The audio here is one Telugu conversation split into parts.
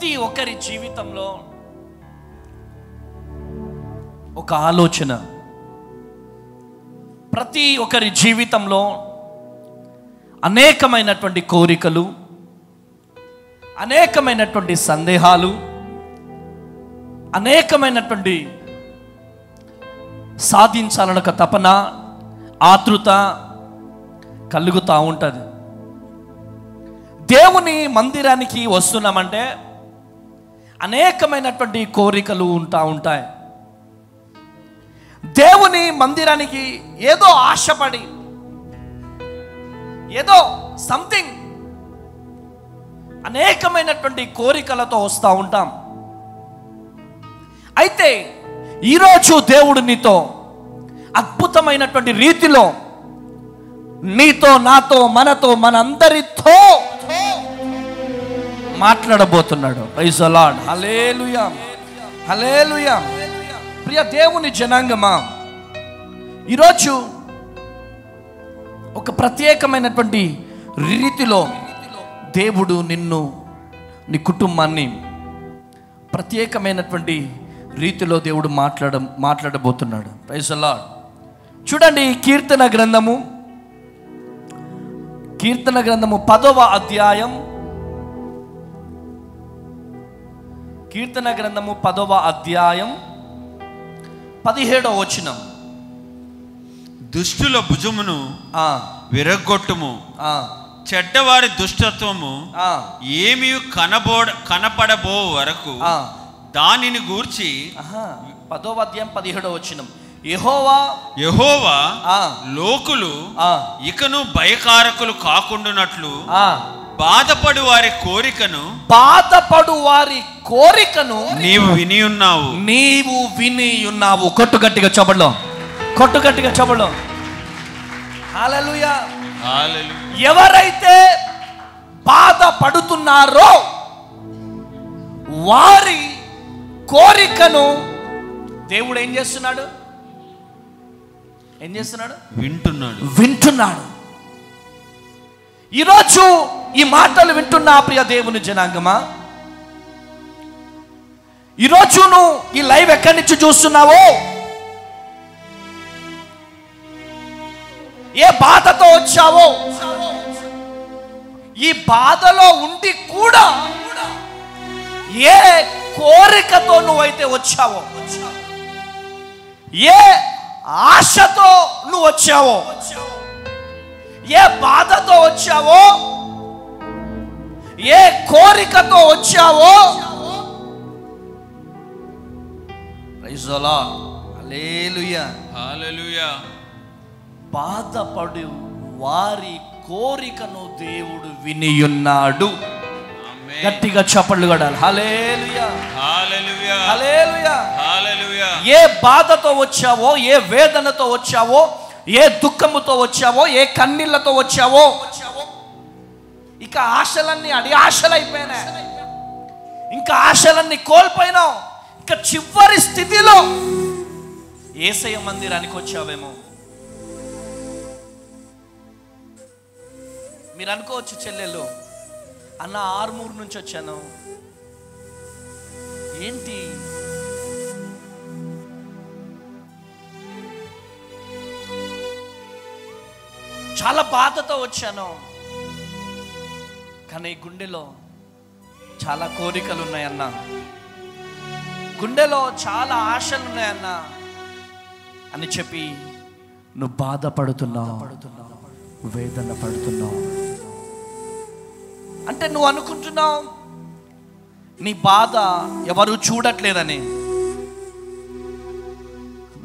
ప్రతి ఒక్కరి జీవితంలో ఒక ఆలోచన, ప్రతి ఒక్కరి జీవితంలో అనేకమైనటువంటి కోరికలు, అనేకమైనటువంటి సందేహాలు, అనేకమైనటువంటి సాధించాలన్న ఒక తపన, ఆతృత కలుగుతూ ఉంటుంది. దేవుని మందిరానికి వస్తున్నామంటే అనేకమైనటువంటి కోరికలు ఉంటాయి. దేవుని మందిరానికి ఏదో ఆశపడి, ఏదో సంథింగ్ అనేకమైనటువంటి కోరికలతో వస్తూ ఉంటాం. అయితే ఈరోజు దేవుడు నీతో అద్భుతమైనటువంటి రీతిలో, నీతో, నాతో, మనతో, మనందరితో మాట్లాడబోతున్నాడు. Praise the Lord. Hallelujah, hallelujah. ప్రియ దేవుని జనాంగమా, ఈరోజు ఒక ప్రత్యేకమైనటువంటి రీతిలో దేవుడు నిన్ను, నీ కుటుంబాన్ని ప్రత్యేకమైనటువంటి రీతిలో దేవుడు మాట్లాడబోతున్నాడు. Praise the lord. చూడండి, కీర్తన గ్రంథము 10వ అధ్యాయం, కీర్తన గ్రంథము 10వ అధ్యాయం 17వ వచనం. దుష్టుల భుజమును విరగొట్టుము, చెడ్డవారి దుష్టత్వము ఏమీ కనపడబో వరకు దానిని గూర్చి. 10వ అధ్యాయం 17వ వచనం. యెహోవా లోకులు ఇకను భయకారకులు కాకుండానట్లు బాధపడు వారి కోరికను నీవు విని ఉన్నావు. కొట్టు గట్టిగా చబడలో. హల్లెలూయా. ఎవరైతే బాధపడుతున్నారో వారి కోరికను దేవుడు ఏం చేస్తున్నాడు? వింటున్నాడు. ఈరోజు ఈ మాటలు వింటున్నా ప్రియ దేవుని జనాంగమా, ఈరోజు నువ్వు ఈ లైవ్ ఎక్కడి నుంచి చూస్తున్నావో, ఏ బాధతో వచ్చావో, ఈ బాధలో ఉండి కూడా ఏ కోరికతో నువ్వైతే వచ్చావో, ఏ ఆశతో నువ్వు వచ్చావో, ఏ బాధతో వచ్చావో, ఏ కోరికతో వచ్చావో, ప్రైజ్ ది లార్డ్. హల్లెలూయా, హల్లెలూయా. బాధపడు వారి కోరికను దేవుడు వినియున్నాడు. గట్టిగా చప్పట్లు కొట్టాలి. హల్లెలూయా, హల్లెలూయా, హల్లెలూయా, హల్లెలూయా. ఏ బాధతో వచ్చావో, ఏ వేదనతో వచ్చావో, ఏ దుఃఖముతో వచ్చావో, ఏ కన్నీళ్లతో వచ్చావో, ఇక ఆశలన్నీ ఆశలైపోయినాయి, ఇంకా ఆశలన్నీ కోల్పోయినావు. ఇక చివరి స్థితిలో యేసయ్య మందిరానికి వచ్చావేమో. మీరు అనుకోవచ్చు, చెల్లెలు అన్న ఆర్మూర్ నుంచి వచ్చాను, ఏంటి చాలా బాధతో వచ్చాను, కానీ గుండెలో చాలా కోరికలు ఉన్నాయన్నా, గుండెలో చాలా ఆశలు ఉన్నాయన్నా అని చెప్పి నువ్వు బాధపడుతున్నావు, వేదన పడుతున్నావు. అంటే నువ్వు అనుకుంటున్నావు నీ బాధ ఎవరు చూడట్లేదని,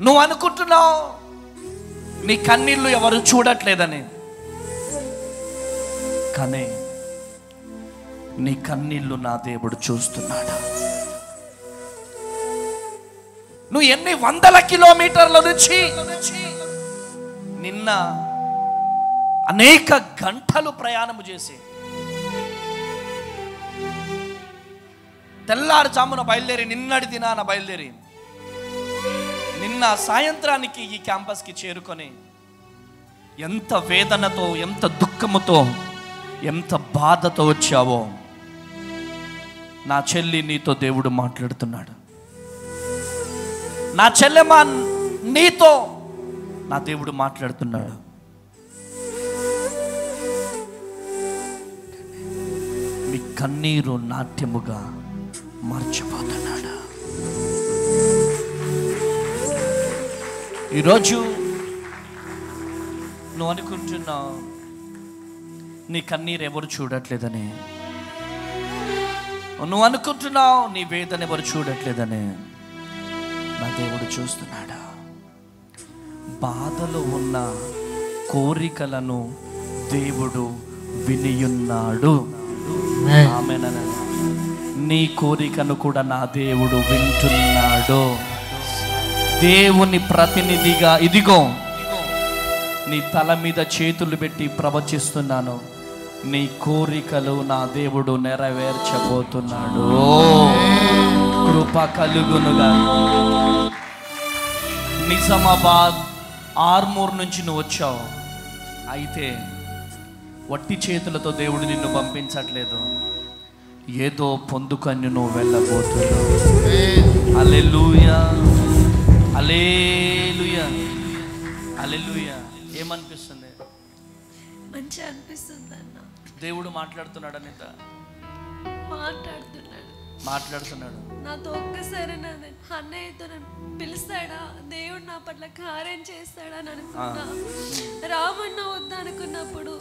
నువ్వు అనుకుంటున్నావు నీ కన్నీళ్ళు ఎవరు చూడట్లేదని. కానీ నీ కన్నీళ్ళు నా దేవుడు చూస్తున్నాడు. నువ్వు ఎన్ని వందల కిలోమీటర్ల నుంచి నిన్న అనేక గంటలు ప్రయాణము చేసి తెల్లారుజామున బయలుదేరి, నిన్నటి దినాన బయలుదేరి నిన్న సాయంత్రానికి ఈ క్యాంపస్కి చేరుకొని ఎంత వేదనతో, ఎంత దుఃఖముతో, ఎంత బాధతో వచ్చావో నా చెల్లి నీతో దేవుడు మాట్లాడుతున్నాడు. నా చెల్లెమ్మ నీతో నా దేవుడు మాట్లాడుతున్నాడు. మీ కన్నీరు నాట్యముగా మార్చిపోతున్నాడు. ఈరోజు నువ్వు అనుకుంటున్నావు నీ కన్నీరు ఎవరు చూడట్లేదని, నువ్వు అనుకుంటున్నావు నీ వేదన ఎవరు చూడట్లేదని. నా దేవుడు చూస్తున్నాడు. బాధలో ఉన్న కోరికలను దేవుడు వినియున్నాడు. ఆమేన్. నీ కోరికను కూడా నా దేవుడు వింటున్నాడు. దేవుని ప్రతినిధిగా ఇదిగో నీ తల మీద చేతులు పెట్టి ప్రవచిస్తున్నాను, నీ కోరికలు నా దేవుడు నెరవేర్చబోతున్నాడు. కృప కలుగునుగా. నిజామాబాద్ ఆర్మూర్ నుంచి నువ్వు వచ్చావు, అయితే వట్టి చేతులతో దేవుడు నిన్ను పంపించట్లేదు. ఏదో పొందుకొని నువ్వు వెళ్ళబోతున్నావు. హల్లెలూయా, హల్లెలూయా, హల్లెలూయా. ఏమనిపిస్తుంది? మంచిగా అనిపిస్తుంది అన్న. దేవుడు మాట్లాడుతున్నాడు. అనిత మాట్లాడుతున్నాడు నాతో. ఒక్కసారి అన్నయ్యతో పిలుస్తాడా, దేవుడు నా పట్ల కార్యం చేస్తాడని అనుకున్నా. రామన్న వద్ద అనుకున్నప్పుడు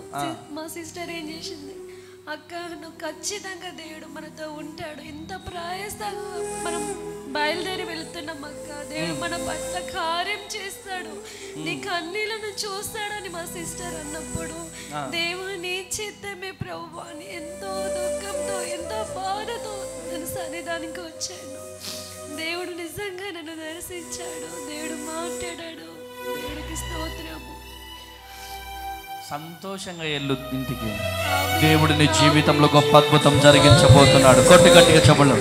మా సిస్టర్ ఏం చేసింది, అక్క నువ్వు ఖచ్చితంగా దేవుడు మనతో ఉంటాడు, ఇంత ప్రయాసంగా మనం బయలుదేరి వెళుతున్నాం అక్క, దేవుడు మన పట్ల కార్యం చేస్తాడు, నీ కన్నీళ్లను చూస్తాడని మా సిస్టర్ అన్నప్పుడు, దేవుడు నీ చిత్తమే ప్రభువా అని ఎంతో దుఃఖంతో ఎంతో బాధతో నేను సన్నిధానికి వచ్చాను. దేవుడు నిజంగా నన్ను దర్శించాడు, దేవుడు మాట్లాడాడు. దేవుడికి స్తోత్రము. సంతోషంగా ఎల్లు ఇంటికి. దేవుడు నీ జీవితంలో గొప్ప అద్భుతం జరిగించబోతున్నాడు. కొట్టి గట్టిగా చెప్పలు.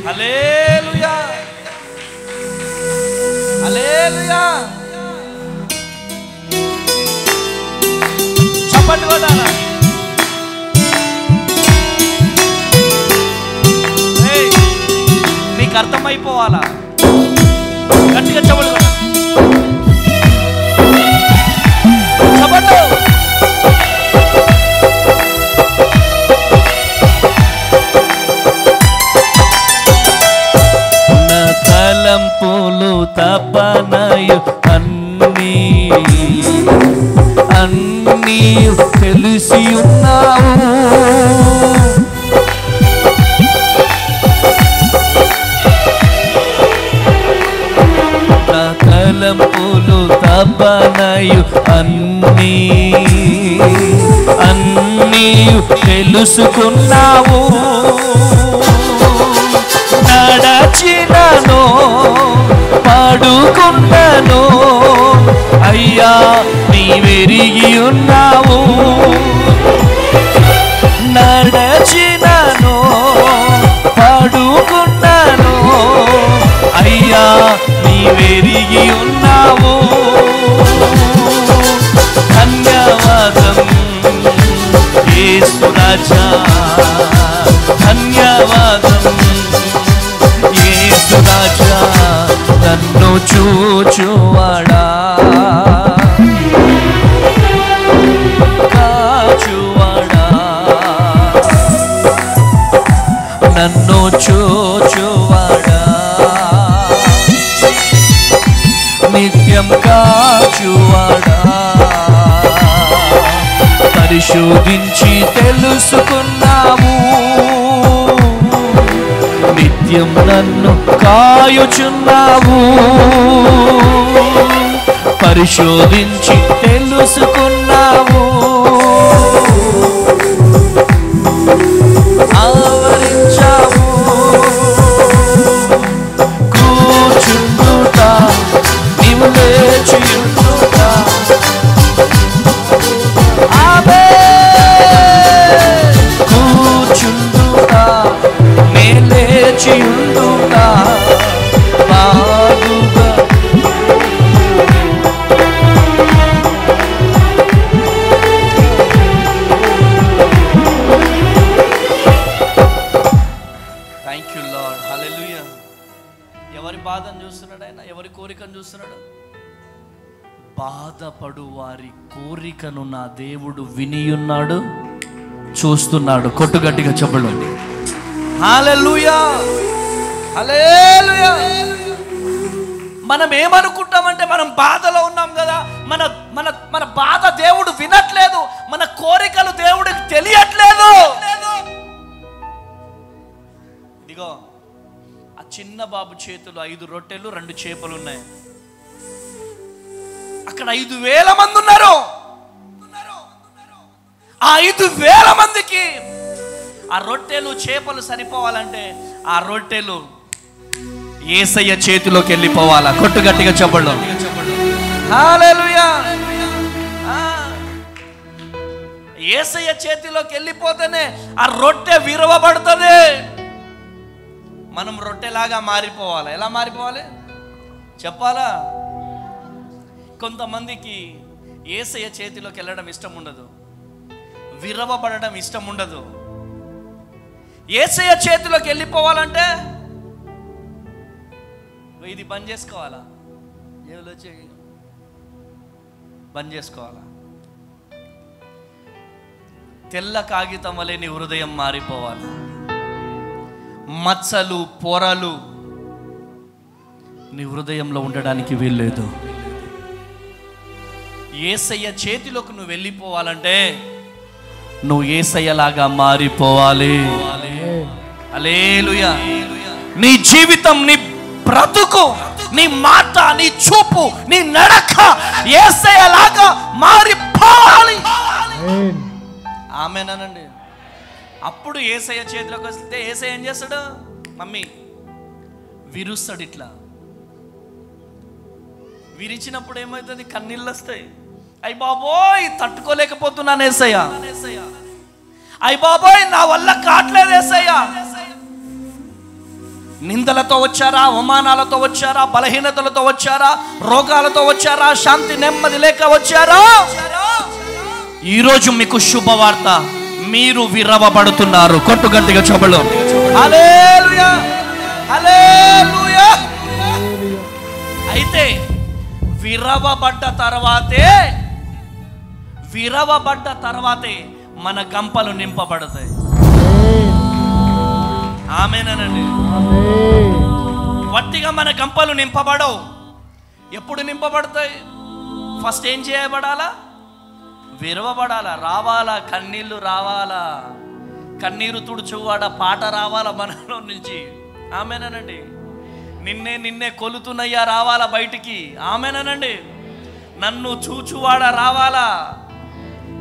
హల్లెలూయా, హల్లెలూయా. చెప్పండి కొట్టాలా. నీకు అర్థమైపోవాలా. గట్టిగా చెప్పలు కొట్టాలి. తలంపులు తపనయు అన్నీ తెలిసి ఉన్నావు. నా తలంపులు తపనయు అన్నీ తెలుసుకున్నావు. నడచినను పాడుకున్నను అయ్యా నీవెరిగి ఉన్నావు. నడచినను పాడుకున్నను అయ్యా నీవెరిగి ఉన్నావు. ధన్యవాదం యేసు రాజా, ధన్యవాదం యేసు రాజా, నన్ను చూచువాడా, కాచువాడా, నన్ను చూచువాడా, నిత్యం కాచువాడా, పరిశోధించి తెలుసుకున్నావు. నిత్యం నన్ను కాయుచున్నావు. పరిశోధించి తెలుసుకున్నావు. ఆవరించావు. కూర్చుండుట నీవు లేచియుండుట. ఆమె కూర్చుండుట నే లేచియుండుట బాగుగా. బాధపడు వారి కోరికను నా దేవుడు వినియున్నాడు, చూస్తున్నాడు. కొట్టుగట్టిగా చెప్పండి హల్లెలూయా, హల్లెలూయా. మనం ఏమనుకుంటామంటే మనం బాధలో ఉన్నాం కదా, మన మన మన బాధ దేవుడు వినట్లేదు, మన కోరికలు దేవుడికి తెలియట్లేదు. ఇదిగో ఆ చిన్న బాబు చేతులు 5 రొట్టెలు 2 చేపలు ఉన్నాయి. అక్కడ 5,000 మంది ఉన్నారు. ఆ 5,000 మందికి ఆ రొట్టెలు చేపలు సరిపోవాలంటే ఆ రొట్టెలు యేసయ్య చేతిలోకి వెళ్ళిపోవాలా. కొట్టుగట్టిగా చెప్పండి హల్లెలూయా. యేసయ్య చేతిలోకి వెళ్ళిపోతేనే ఆ రొట్టె విరవబడుతుంది. మనం రొట్టెలాగా మారిపోవాలి. ఎలా మారిపోవాలి చెప్పాలా? కొంతమందికి యేసయ్య చేతిలోకి వెళ్ళడం ఇష్టం ఉండదు, విరవబడడం ఇష్టం ఉండదు. యేసయ్య చేతిలోకి వెళ్ళిపోవాలంటే ఇది బంద్ చేసుకోవాలా, ఏదో వచ్చి బంద్ చేసుకోవాలా. తెల్ల కాగితం వలె నీ హృదయం మారిపోవాలి. మచ్చలు పొరలు నీ హృదయంలో ఉండడానికి వీల్లేదు. యేసయ్య చేతిలోకి నువ్వు వెళ్ళిపోవాలంటే నువ్వు యేసయ్యలాగా మారిపోవాలి. హల్లెలూయా. నీ జీవితం, నీ బ్రతుకు, నీ మాట, నీ చూపు, నీ నడక యేసయ్యలాగా మారిపోవాలి. ఆమేనండి. అప్పుడు యేసయ్య చేతిలోకి వస్తే యేసయ్య ఏం చేస్తాడు? మమ్మీ విరుస్తాడు. ఇట్లా విరిచినప్పుడు ఏమవుతుంది? కన్నీళ్ళు వస్తాయి. అయ్య బాబోయ్ తట్టుకోలేకపోతున్నాను యేసయ్య, అయ్య బాబోయ్ నా వల్ల కాట్లేదు యేసయ్య. నిందలతో వచ్చారా, అవమానాలతో వచ్చారా, బలహీనతలతో వచ్చారా, రోగాలతో వచ్చారా, శాంతి నెమ్మది లేక వచ్చారా? ఈరోజు మీకు శుభవార్త, మీరు విరవబడుతున్నారు. కొట్టుగట్టిగా చెప్పలు హల్లెలూయా, హల్లెలూయా. అయితే విరవబడ్డ తర్వాతే మన గంపలు నింపబడతాయి. ఆమేనండి. వట్టిగా మన గంపలు నింపబడవు. ఎప్పుడు నింపబడతాయి? ఫస్ట్ ఏం చేయబడాలా? విరవబడాలా, రావాలా, కన్నీళ్లు రావాలా, కన్నీరు తుడుచువాడ పాట రావాలా మనలో నుంచి. ఆమేనండి. నిన్నే కొలుతున్నయ్యా రావాలా బయటికి. ఆమేనండి. నన్ను చూచువాడ రావాలా,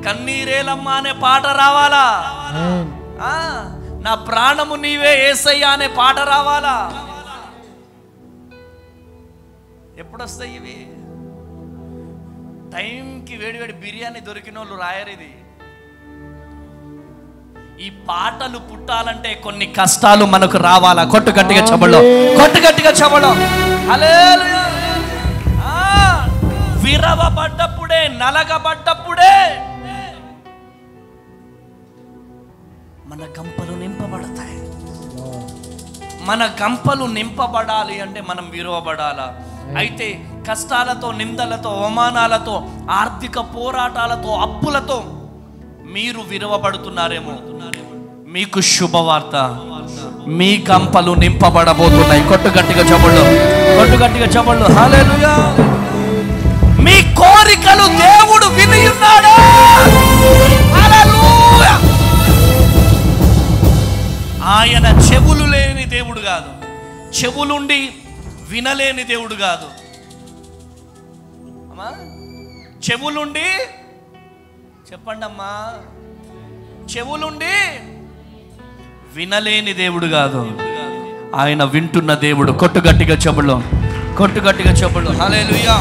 కన్నీరేలమ్మా అనే పాట రావాలా, నా ప్రాణము నీవే యేసయ్యా అనే పాట రావాలా. ఎప్పుడు వస్తాయి ఇవి? టైంకి వేడివేడి బిర్యానీ దొరికిన వాళ్ళు రాయరు ఇది. ఈ పాటలు పుట్టాలంటే కొన్ని కష్టాలు మనకు రావాలా. కొట్టుగట్టిగా చెప్పలో, కొట్టుగట్టిగా చెప్పలో హల్లెలూయా. విరవబడ్డప్పుడే, నలగబడ్డప్పుడే మన గంపలు నింపబడతాయి. మన గంపలు నింపబడాలి అంటే మనం విరవబడాలా. అయితే కష్టాలతో, నిందలతో, అవమానాలతో, ఆర్థిక పోరాటాలతో, అప్పులతో మీరు విరవబడుతున్నారేమో, మీకు శుభవార్త, మీ గంపలు నింపబడబోతున్నాయి. కొట్టుగట్టిగా చెప్పండి, కొట్టుగట్టిగా చెప్పండి హల్లెలూయా. మీ కోరికలు దేవుడు వినియున్నాడు. హల్లెలూయా. ఆయన చెవులు లేని దేవుడు కాదు, చెవులుండి వినలేని దేవుడు కాదు. అమ్మా చెవులుండి చెప్పండి అమ్మా, చెవులుండి వినలేని దేవుడు కాదు, ఆయన వింటున్న దేవుడు. కొట్టుగట్టిగా చెవులు, కొట్టుగట్టిగా చెవులు హల్లెలూయా.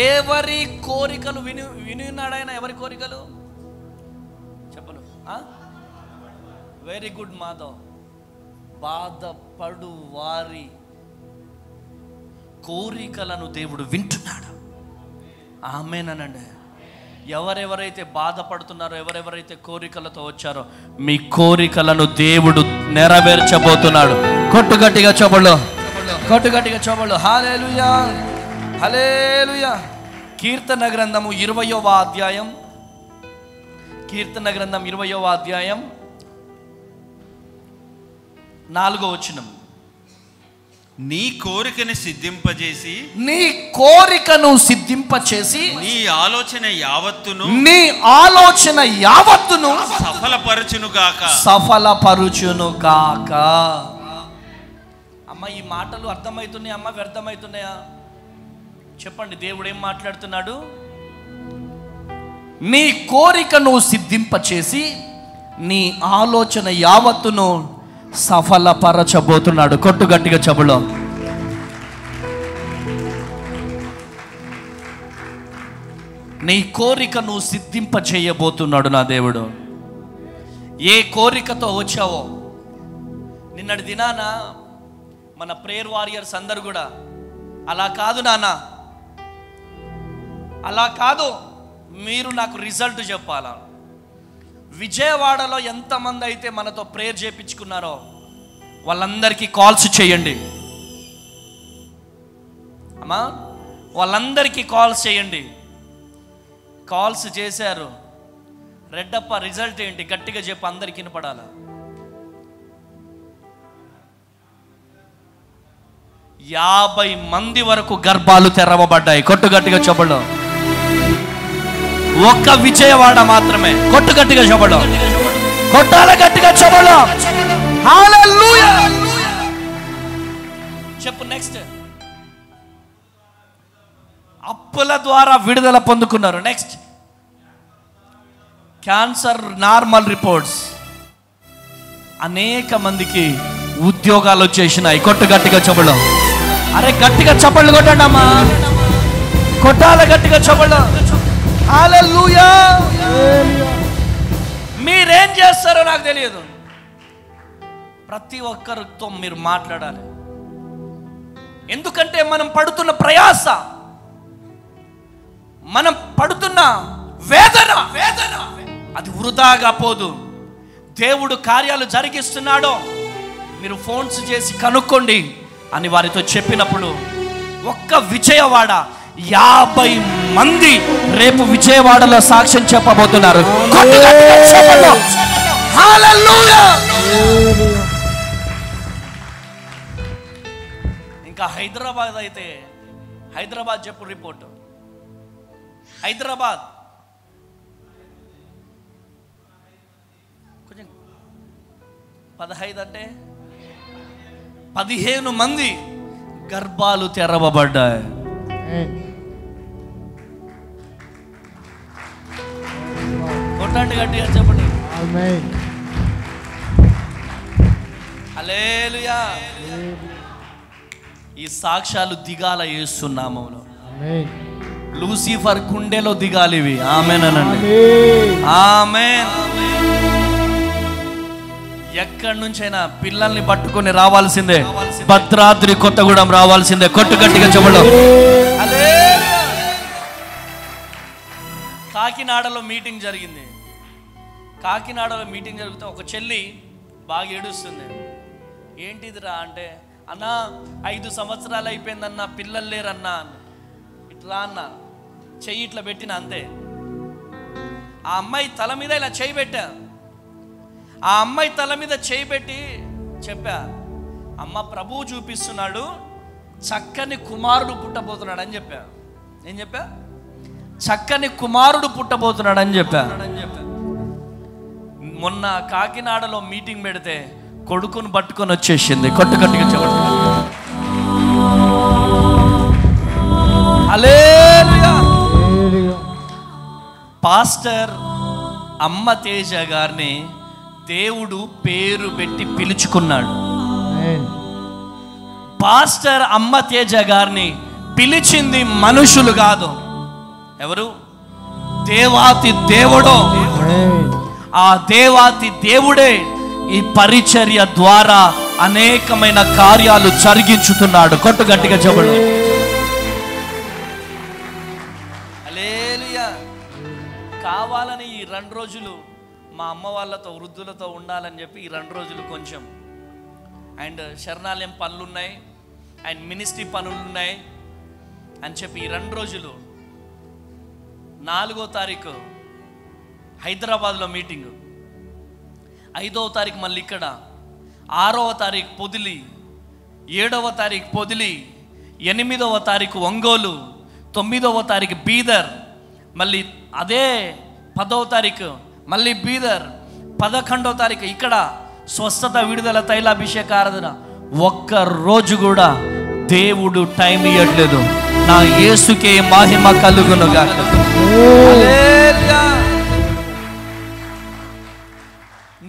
ఎవరి కోరికలు వినిన్నాడు ఆయన? ఎవరి కోరికలు చెప్పలు? Very good Madhav. బాధపడు వారి కోరికలను దేవుడు వింటున్నాడు. ఆమేనండి. ఎవరెవరైతే బాధపడుతున్నారో, ఎవరెవరైతే కోరికలతో వచ్చారో, మీ కోరికలను దేవుడు నెరవేర్చబోతున్నాడు. కొట్టుగట్టిగా చెప్పలు, కొట్టుగట్టిగా చెప్పలు హల్లెలూయా. హల్లెలూయా. కీర్తన గ్రంథము 20వ అధ్యాయం, కీర్తన గ్రంథం 20వ అధ్యాయం 4వ వచనం. నీ కోరికను సిద్ధింపజేసి, నీ కోరికను సిద్ధింపచేసి, నీ ఆలోచన యావత్తును, నీ ఆలోచన యావత్తును సఫలపరచును గాక, సఫలపరుచును గాక. అమ్మ, ఈ మాటలు అర్థమవుతున్నాయా అమ్మ, వ్యర్థమవుతున్నాయా? చెప్పండి, దేవుడు ఏం మాట్లాడుతున్నాడు? నీ కోరికను సిద్ధింపచేసి నీ ఆలోచన యావత్తును సఫలపరచబోతున్నాడు. కొట్టు గట్టిగా చెబులో. నీ కోరికను సిద్ధింపచేయబోతున్నాడు నా దేవుడు. ఏ కోరికతో వచ్చావో, నిన్నటి దినాన మన ప్రేయర్ వారియర్స్ అందరు కూడా అలా కాదు నాన్న, అలా కాదు, మీరు నాకు రిజల్ట్ చెప్పాలా. విజయవాడలో ఎంతమంది అయితే మనతో ప్రేయర్ చేయించుకున్నారో వాళ్ళందరికీ కాల్స్ చేయండి అమ్మా, వాళ్ళందరికీ కాల్స్ చేయండి. కాల్స్ చేశారు, రెడ్డప్ప రిజల్ట్ ఏంటి గట్టిగా చెప్పి అందరికి వినపడాల. 50 మంది వరకు గర్భాలు తెరవబడ్డాయి. కొట్టు గట్టిగా చెప్పడం. ఒక్క విజయవాడ మాత్రమే. కొట్టు గట్టిగా చెప్పడం. కొట్టాల గట్టిగా చెప్పడం. హల్లెలూయా. చెప్పు నెక్స్ట్. అప్పుల ద్వారా విడుదల పొందుకున్నారు. Next, cancer normal reports. అనేక మందికి ఉద్యోగాలు వచ్చేసినాయి. కొట్టు గట్టిగా చెప్పడం. అరే గట్టిగా చప్పళ్ళు కొట్టండి అమ్మా, కొట్టాల గట్టిగా చెప్పడం. హల్లెలూయా. మీరేం చేస్తారో నాకు తెలియదు, ప్రతి ఒక్కరితో మీరు మాట్లాడాలి. ఎందుకంటే మనం పడుతున్న ప్రయాస, మనం పడుతున్న వేదన అది వృధాగా పోదు. దేవుడు కార్యాలు జరిగిస్తున్నాడో మీరు ఫోన్స్ చేసి కనుక్కోండి అని వారితో చెప్పినప్పుడు ఒక్క విజయవాడ 50 మంది రేపు విజయవాడలో సాక్ష్యం చెప్పబోతున్నారు. హల్లెలూయా. ఇంకా హైదరాబాద్ అయితే, హైదరాబాద్ చెప్పు రిపోర్ట్. హైదరాబాద్ కొంచెం 15 అంటే 15 మంది గర్భాలు తెరవబడ్డాయి. కొట్టండి గట్టిగా చెప్పండి. హల్లెలూయా. ఈ సాక్ష్యాలు దిగాల యేసు నామములో. లూసిఫర్ గుండెలో దిగాలి ఇవి. ఆమేనండి. ఆమేన్. ఎక్కడి నుంచైనా పిల్లల్ని పట్టుకొని రావాల్సిందే. భద్రాద్రి కొత్తగూడెం రావాల్సిందే. కొట్టు గట్టిగా చెప్పడం. కాకినాడలో మీటింగ్ జరిగింది. కాకినాడలో మీటింగ్ జరిగితే ఒక చెల్లి బాగా ఏడుస్తుంది. ఏంటిదిరా అంటే, అన్నా 5 సంవత్సరాలు అయిపోయిందన్నా, పిల్లలు లేరన్నా. ఇట్లా అన్న చెయ్యి ఇట్లా పెట్టిన అంతే. ఆ అమ్మాయి తల మీద ఇలా చేయి పెట్టా. ఆ అమ్మాయి తల మీద చేయి పెట్టి చెప్పా, అమ్మ ప్రభువు చూపిస్తున్నాడు, చక్కని కుమారుడు పుట్టబోతున్నాడు అని చెప్పా. ఏం చెప్పా? చక్కని కుమారుడు పుట్టబోతున్నాడు అని చెప్పా. మొన్న కాకినాడలో మీటింగ్ పెడితే కొడుకును పట్టుకొని వచ్చేసింది. కొట్టుకట్టుగా చెప్పండి. హల్లెలూయా. పాస్టర్ అమ్మ తేజ గారిని దేవుడు పేరు పెట్టి పిలుచుకున్నాడు. పాస్టర్ అమ్మ తేజ గారిని పిలిచింది మనుషులు కాదు. ఎవరు? దేవాతి దేవుడు. ఆ దేవాతి దేవుడే ఈ పరిచర్య ద్వారా అనేకమైన కార్యాలు జరిగించుతున్నాడు. కొట్టు గట్టిగా చెప్పడు. హల్లెలూయా. కావాలని ఈ 2 రోజులు మా అమ్మ వాళ్ళతో, వృద్ధులతో ఉండాలని చెప్పి ఈ 2 రోజులు కొంచెం అండ్ శరణాలయం పనులు ఉన్నాయి, అండ్ మినిస్ట్రీ పనులు ఉన్నాయి, అని చెప్పి ఈ 2 రోజులు 4వ తారీఖు హైదరాబాద్లో మీటింగు, 5వ తారీఖు మళ్ళీ ఇక్కడ, 6వ తారీఖు పొదిలి, 7వ తారీఖు పొదిలి, 8వ తారీఖు ఒంగోలు, 9వ తారీఖు బీదర్, మళ్ళీ అదే 10వ తారీఖు మళ్ళీ బీదర్, 11వ తారీఖు ఇక్కడ స్వస్థత విడుదల తైలాభిషేక ఆరాధన. ఒక్క రోజు కూడా దేవుడు టైం ఇవ్వట్లేదు. నా యేసుకే మహిమ కలుగునుగాక. హల్లెలూయా.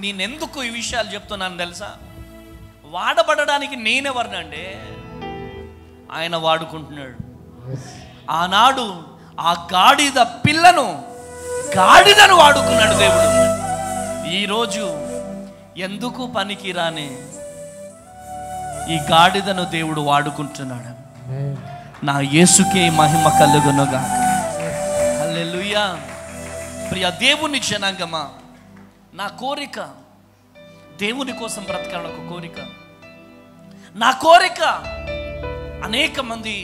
నేనెందుకు ఈ విషయాలు చెప్తున్నాను తెలుసా? వాడబడడానికి నేనెవరినండి? ఆయన వాడుకుంటున్నాడు. ఆనాడు ఆ గాడిద గాడిదను వాడుకున్నాడు దేవుడు. ఈరోజు ఎందుకు పనికిరాని ఈ గాడిదను దేవుడు వాడుకుంటున్నాడు. నా యేసుకే మహిమ కలుగునుగా. హల్లెలూయా. ప్రియ దేవుని జనాంగమా, నా కోరిక దేవుని కోసం బ్రతకాలని ఒక కోరిక. నా కోరిక అనేక మంది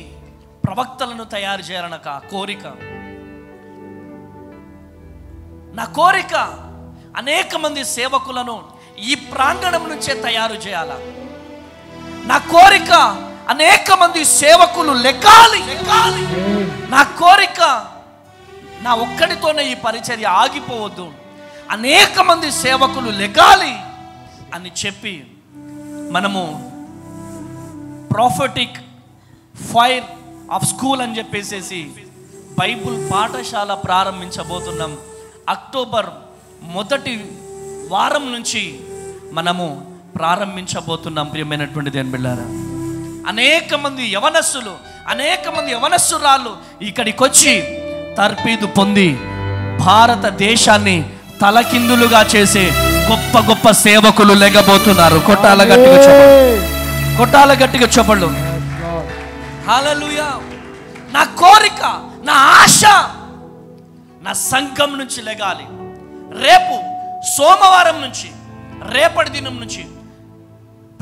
ప్రవక్తలను తయారు చేయాలని ఒక కోరిక. నా కోరిక అనేక మంది సేవకులను ఈ ప్రాంగణం నుంచే తయారు చేయాల. నా కోరిక అనేక మంది సేవకులు లెక్కాలి. నా కోరిక నా ఒక్కడితోనే ఈ పరిచర్య ఆగిపోవద్దు, అనేక మంది సేవకులు లెగాలి అని చెప్పి మనము ప్రాఫెటిక్ ఫైర్ ఆఫ్ స్కూల్ అని చెప్పేసి బైబుల్ పాఠశాల ప్రారంభించబోతున్నాం. అక్టోబర్ 1వ వారం నుంచి మనము ప్రారంభించబోతున్నాం. ప్రియమైనటువంటి దేవుని బిడ్డలారా, అనేక మంది యవనస్తురాళ్ళు ఇక్కడికి వచ్చి తర్పీదు పొంది భారతదేశాన్ని తలకిందులుగా చేసే గొప్ప గొప్ప సేవకులు లెగబోతున్నారు. కొట్టాల గట్టిగా చెప్పండి. హల్లెలూయా. నా కోరిక, నా ఆశ నా సంఘం నుంచి లెగాలి. రేపు సోమవారం నుంచి, రేపటి దినం నుంచి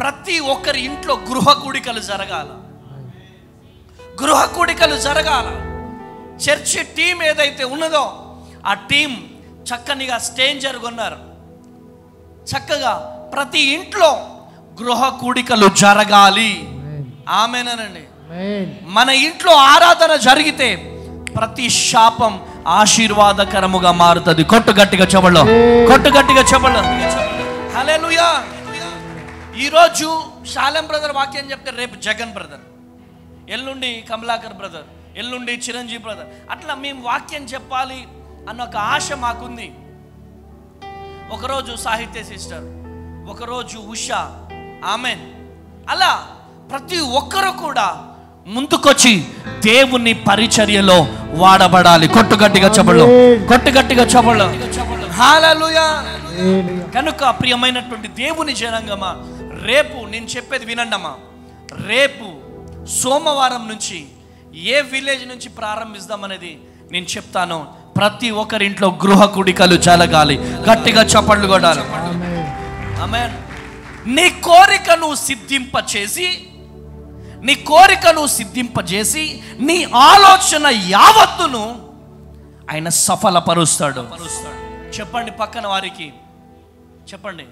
ప్రతి ఒక్కరి ఇంట్లో గృహ కూడికలు జరగాల. చర్చి టీం ఏదైతే ఉన్నదో ఆ టీం చక్కనిగా స్టేంజర్ కొన్నారు. చక్కగా ప్రతి ఇంట్లో గృహ కూడికలు జరగాలి. ఆమేనండి. మన ఇంట్లో ఆరాధన జరిగితే ప్రతి శాపం ఆశీర్వాదకరముగా మారుతుంది. కొట్టు గట్టిగా చెప్పండి. హల్లెలూయా. ఈరోజు శాలెం బ్రదర్ వాక్యం చెప్తే రేపు జగన్ బ్రదర్, ఎల్లుండి కమలాకర్ బ్రదర్, ఎల్లుండి చిరంజీవి బ్రదర్, అట్లా మేము వాక్యం చెప్పాలి అన్న ఒక ఆశ మాకుంది. ఒకరోజు సాహిత్య సిస్టర్, ఒకరోజు ఉషా, ఆమెన్. అలా ప్రతి ఒక్కరు కూడా ముందుకొచ్చి దేవుని పరిచర్యలో వాడబడాలి. కొట్టుగట్టిగా చెప్పండి. హల్లెలూయా. కనుక ప్రియమైనటువంటి దేవుని జనాంగమా, రేపు నేను చెప్పేది వినండమ్మా. రేపు సోమవారం నుంచి ఏ విలేజ్ నుంచి ప్రారంభిస్తామనేది నేను చెప్తాను. ప్రతి ఒక్కరింట్లో గృహ కూడికలు జరగాలి. గట్టిగా చప్పట్లు కొట్టాలి. ఆమేన్. నీ కోరికను సిద్ధింపజేసి నీ ఆలోచన యావత్తును ఆయన సఫలపరుస్తాడు. చెప్పండి పక్కన వారికి, చెప్పండి,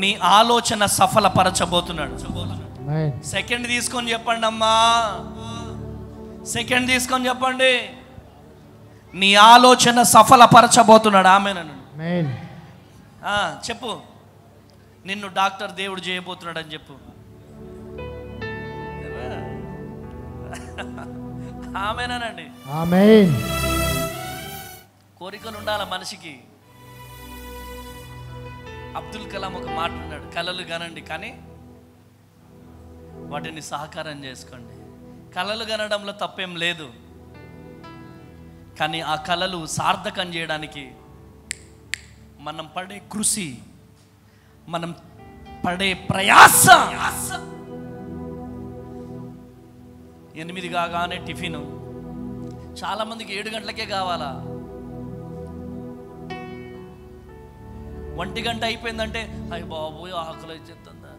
నీ ఆలోచన సఫలపరచబోతున్నాడు. సెకండ్ తీసుకొని చెప్పండి అమ్మా, సెకండ్ తీసుకొని చెప్పండి. నీ ఆలోచన సఫలపరచబోతున్నాడు. ఆమేనండి. చెప్పు, నిన్ను డాక్టర్ దేవుడు చేయబోతున్నాడు అని చెప్పు. ఆమేనండి. కోరికలు ఉండాల మనిషికి. అబ్దుల్ కలాం ఒక మాట అన్నాడు, కలలు కనండి కానీ వాటిని సహకారం చేసుకోండి. కలలు కనడంలో తప్పేం లేదు, కానీ ఆ కలలు సార్థకం చేయడానికి మనం పడే కృషి, మనం పడే ప్రయాస. 8 కాగానే టిఫిన్, చాలామందికి 7 గంటలకే కావాలా. 1 గంట అయిపోయిందంటే అయ్య బాబోయ్ ఆకలి వచ్చేస్తుందా.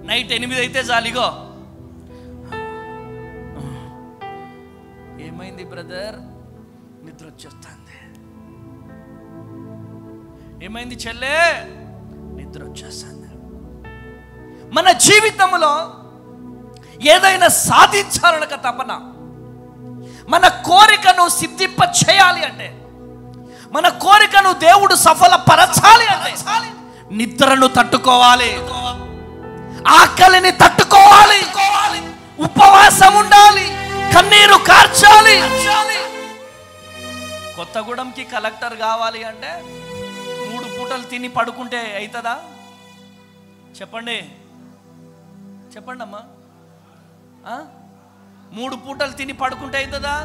నైట్ 8 అయితే చాలిగో ఏమైంది బ్రదర్? నిద్ర వచ్చేస్తుంది. ఏమైంది చెల్లె? నిద్ర వచ్చేస్తుంది. మన జీవితంలో ఏదైనా సాధించాలనక తపన, మన కోరికను సిద్ధింప చేయాలి అంటే, మన కోరికను దేవుడు సఫలపరచాలి అంటే నిద్రను తట్టుకోవాలి, ఆకలిని తట్టుకోవాలి, ఉపవాసం ఉండాలి, కన్నీరు కార్చాలి. కొత్తగూడెంకి కలెక్టర్ కావాలి అంటే 3 పూటలు తిని పడుకుంటే అవుతుందా? చెప్పండి చెప్పండి అమ్మా. 3 పూటలు తిని పడుకుంటే అవుతుందా?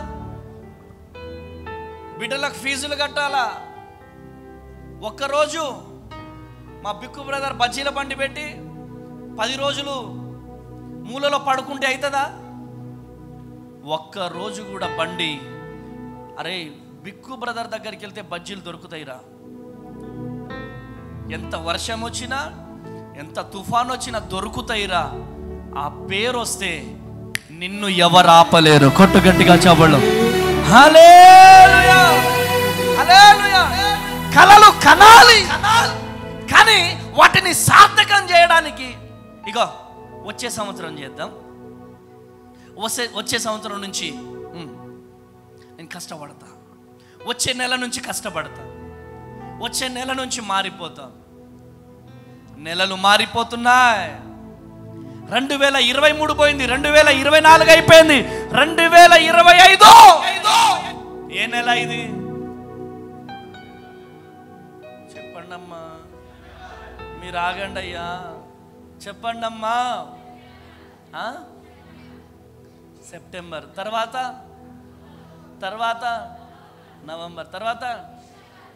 బిడ్డలకు ఫీజులు కట్టాలా. ఒక్కరోజు మా బిక్కు బ్రదర్ బజ్జీల బండి పెట్టి 10 రోజులు మూలలో పడుకుంటే అవుతుందా? ఒక్కరోజు కూడా బండి, అరే బిక్కు బ్రదర్ దగ్గరికి వెళ్తే బజ్జీలు దొరుకుతాయిరా. ఎంత వర్షం వచ్చినా, ఎంత తుఫాన్ వచ్చినా దొరుకుతాయిరా. ఆ పేరు వస్తే నిన్ను ఎవరు ఆపలేరు. కొట్టు గట్టిగా చెప్పండి. హల్లెలూయా, హల్లెలూయా. కలలు కనాలి, కానీ వాటిని సార్థకం చేయడానికి ఇగో వచ్చే సంవత్సరం చేద్దాం, వచ్చే సంవత్సరం నుంచి నేను కష్టపడతా, వచ్చే నెల నుంచి కష్టపడతా, వచ్చే నెల నుంచి మారిపోతా. నెలలు మారిపోతున్నాయి. 2023 పోయింది, 2024 అయిపోయింది, 2025 ఏ నెల ఇది? చెప్పండి అమ్మా, మీరు ఆగండి అయ్యా, చెప్పండి అమ్మా. సెప్టెంబర్ తర్వాత నవంబర్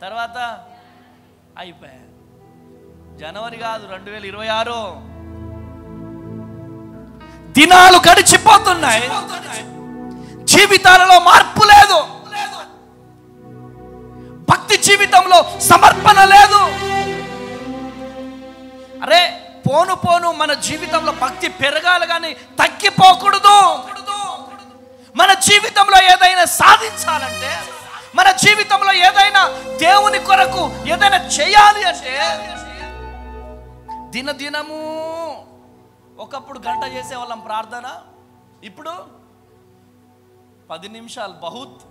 తర్వాత అయిపోయా. జనవరి కాదు, 2026. దినాలు గడిచిపోతున్నాయి, జీవితాలలో మార్పు లేదు, భక్తి జీవితంలో సమర్పణ లేదు. అరే పోను పోను మన జీవితంలో భక్తి పెరగాలి కానీ తగ్గిపోకూడదు. మన జీవితంలో ఏదైనా సాధించాలంటే, మన జీవితంలో ఏదైనా దేవుని కొరకు ఏదైనా చేయాలి అంటే దినదినము ఒకప్పుడు గంట చేసేవాళ్ళం ప్రార్థన, ఇప్పుడు 10 నిమిషాలు బహుత్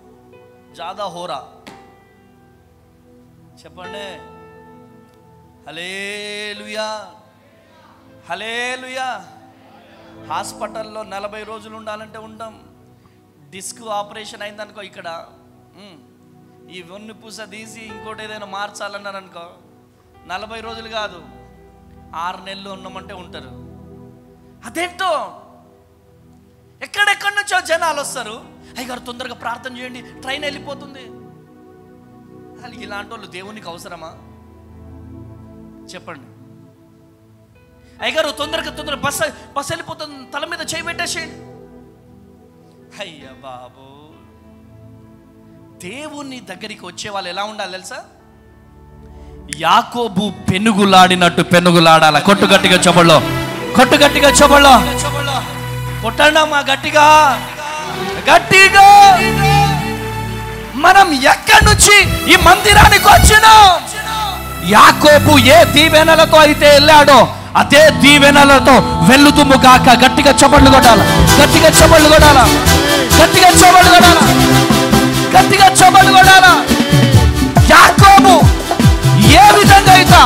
జాదా హోరా. చెప్పండి హల్లెలూయా, హల్లెలూయా. హాస్పిటల్లో 40 రోజులు ఉండాలంటే ఉంటాం. డిస్క్ ఆపరేషన్ అయిందనుకో, ఇక్కడ ఈ వెన్నుపూస తీసి ఇంకోటి ఏదైనా మార్చాలన్నారు అనుకో, 40 రోజులు కాదు 6 నెలలు ఉన్నామంటే ఉంటారు. అదేంటో ఎక్కడెక్కడి నుంచో జనాలు వస్తారు, అయ్యగారు తొందరగా ప్రార్థన చేయండి ట్రైన్ వెళ్ళిపోతుంది. అసలు ఇలాంటి వాళ్ళు దేవునికి అవసరమా? చెప్పండి. అయ్యగారు తొందరగా బస్సు వెళ్ళిపోతుంది, తల మీద చేయి పెట్టేసేయండి. అయ్యా బాబు, దేవుని దగ్గరికి వచ్చే వాళ్ళు ఎలా ఉండాలి తెలుసా? యాకోబు పెనుగులాడినట్టు పెనుగులాడాల. కొట్టు గట్టిగా చెప్పలో, కొట్టు గట్టిగా చెప్పలో, కొట్టండమ్మా గట్టిగా గట్టిగా. మనం ఎక్కడి నుంచి ఈ మందిరానికి వచ్చినాం? యాకోబు ఏ దీవెనలతో అయితే వెళ్ళాడో అదే దీవెనలతో వెళ్తుము గాక. గట్టిగా చప్పట్లు కొట్టాల, గట్టిగా చప్పట్లు కొట్టాల, గట్టిగా చప్పట్లు కొట్టాల, గట్టిగా చప్పట్లు కొట్టాల. యాకోబు ఏ విధంగా అయితే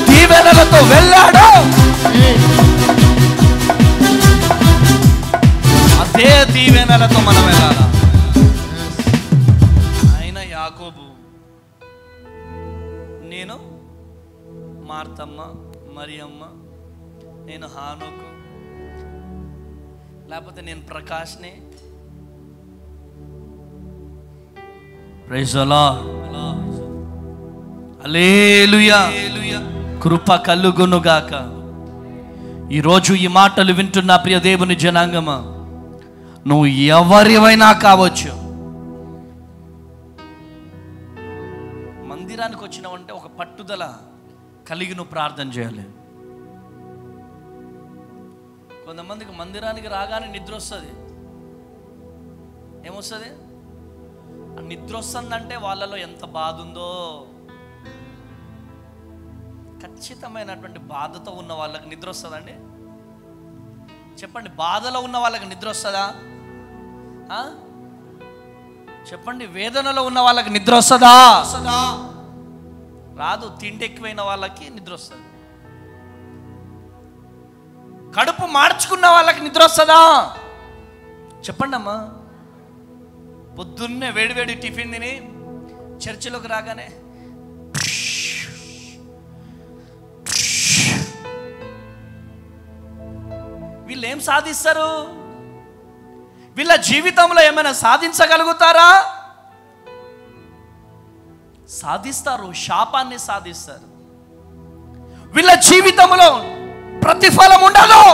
దీవెనలతో వెళ్ళాడో అదే దీవెనలతో మనం వెళ్ళాలా. ఆయన యాకోబు, నేను మార్తమ్మ, మరియమ్మ, నేను హానోకు, లేకపోతే నేను ప్రకాష్ని. ప్రైజ్ ది లార్డ్, హల్లెలూయా. కృప కలుగునుగాక. ఈరోజు ఈ మాటలు వింటున్న ప్రియ దేవుని జనాంగమా, నువ్వు ఎవరివైనా కావచ్చు, మందిరానికి వచ్చినావంటే ఒక పట్టుదల కలిగి నువ్వు ప్రార్థన చేయాలి. కొంతమందికి మందిరానికి రాగానే నిద్ర వస్తుంది. ఏమొస్తుంది? నిద్ర వస్తుందంటే వాళ్ళలో ఎంత బాధ ఉందో. ఖచ్చితమైనటువంటి బాధతో ఉన్న వాళ్ళకి నిద్ర వస్తుందండి? చెప్పండి. బాధలో ఉన్న వాళ్ళకి నిద్ర వస్తుందా? చెప్పండి. వేదనలో ఉన్న వాళ్ళకి నిద్ర వస్తుందా? రాదు. తిండి ఎక్కువైన వాళ్ళకి నిద్ర వస్తుంది. కడుపు మార్చుకున్న వాళ్ళకి నిద్ర వస్తుందా? చెప్పండి అమ్మా. పొద్దున్నే వేడివేడి టిఫిన్ తిని చర్చిలోకి రాగానే వీళ్ళు ఏం సాధిస్తారు? వీళ్ళ జీవితంలో ఏమైనా సాధించగలుగుతారా? సాధిస్తారు. శాపాన్ని సాధిస్తారు. వీళ్ళ జీవితంలో ప్రతిఫలం ఉండదు.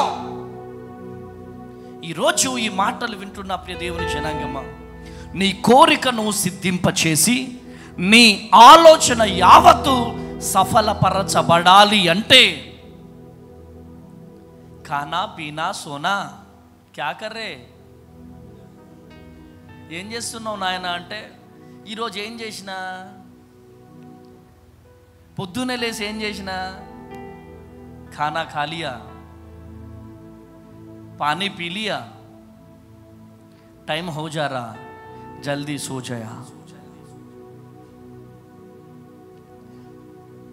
ఈరోజు ఈ మాటలు వింటున్న ప్రియ దేవుని జనాంగమా, నీ కోరికను సిద్ధింపచేసి నీ ఆలోచన యావత్తు సఫలపరచబడాలి అంటే ఖానా పీనా సోనా క్యా కర్రే, ఏం చేస్తున్నావు నాయన అంటే, ఈరోజు ఏం చేసినా, పొద్దున్నే లేసి ఏం చేసినా, ఖానా ఖా లియా, పానీ పీ లియా, టైం హో జా రా, జల్దీ సో జయా.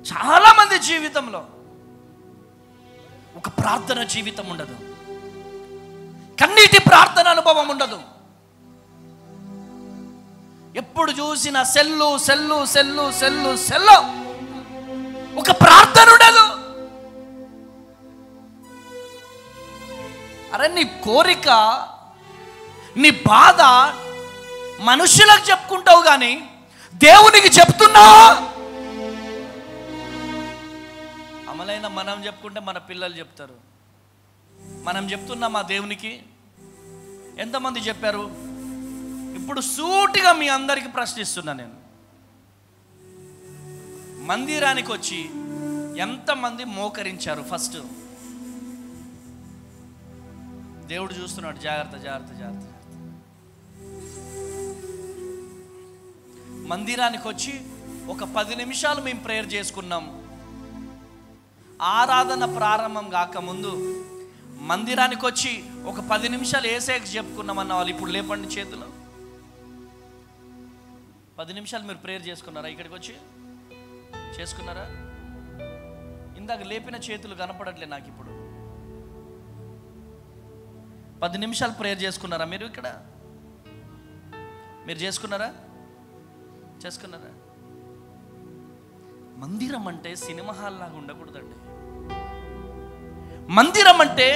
చాలా మంది జీవితంలో ఒక ప్రార్థన జీవితం ఉండదు. కన్నీటి ప్రార్థన అనుభవం ఉండదు. ఎప్పుడు చూసిన cell cell cell cell cell, ఒక ప్రార్థన ఉండదు. అరే నీ కోరిక, నీ బాధ మనుషులకు చెప్పుకుంటావు కానీ దేవునికి చెప్తున్నావా? అమలైన మనం చెప్పుకుంటే మన పిల్లలు చెప్తారు. మనం చెప్తున్నా మా దేవునికి? ఎంతమంది చెప్పారు? ఇప్పుడు సూటిగా మీ అందరికీ ప్రశ్నిస్తున్నా నేను. మందిరానికి వచ్చి ఎంతమంది మోకరించారు? ఫస్ట్ దేవుడు చూస్తున్నాడు. జాగ్రత్త జాగ్రత్త జాగ్రత్త. మందిరానికి వచ్చి ఒక 10 నిమిషాలు మేము ప్రేయర్ చేసుకున్నాం. ఆరాధన ప్రారంభం కాకముందు మందిరానికి వచ్చి ఒక 10 నిమిషాలు ఏసేకి చెప్పుకున్నామన్న వాళ్ళు ఇప్పుడు లేపండి చేతులు. 10 నిమిషాలు మీరు ప్రేయర్ చేసుకున్నారా? ఇక్కడికి వచ్చి చేసుకున్నారా? ఇందాక లేపిన చేతులు కనపడట్లే నాకు ఇప్పుడు. 10 నిమిషాలు ప్రేయర్ చేసుకున్నారా మీరు? ఇక్కడ మీరు చేసుకున్నారా? చేసుకున్నారా? మందిరం అంటే సినిమా హాల్ లాగా ఉండకూడదండి. మందిరం అంటే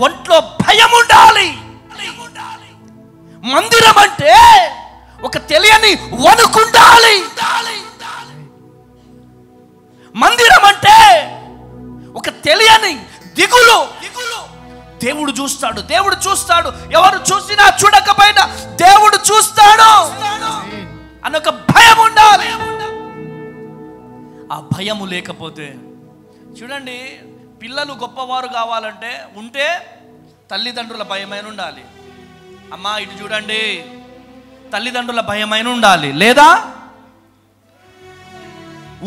ఒంట్లో భయం ఉండాలి. మందిరం అంటే ఒక తెలియని వణుకుండాలి. మందిరం అంటే ఒక తెలియని దిగులు. దేవుడు చూస్తాడు, దేవుడు చూస్తాడు, ఎవరు చూసినా చూడకపోయినా దేవుడు చూస్తాడు అని ఒక భయం ఉండాలి. ఆ భయము లేకపోతే చూడండి, పిల్లలు గొప్పవారు కావాలంటే ఉంటే తల్లిదండ్రుల భయమైన ఉండాలి. అమ్మా ఇటు చూడండి, తల్లిదండ్రుల భయమైన ఉండాలి, లేదా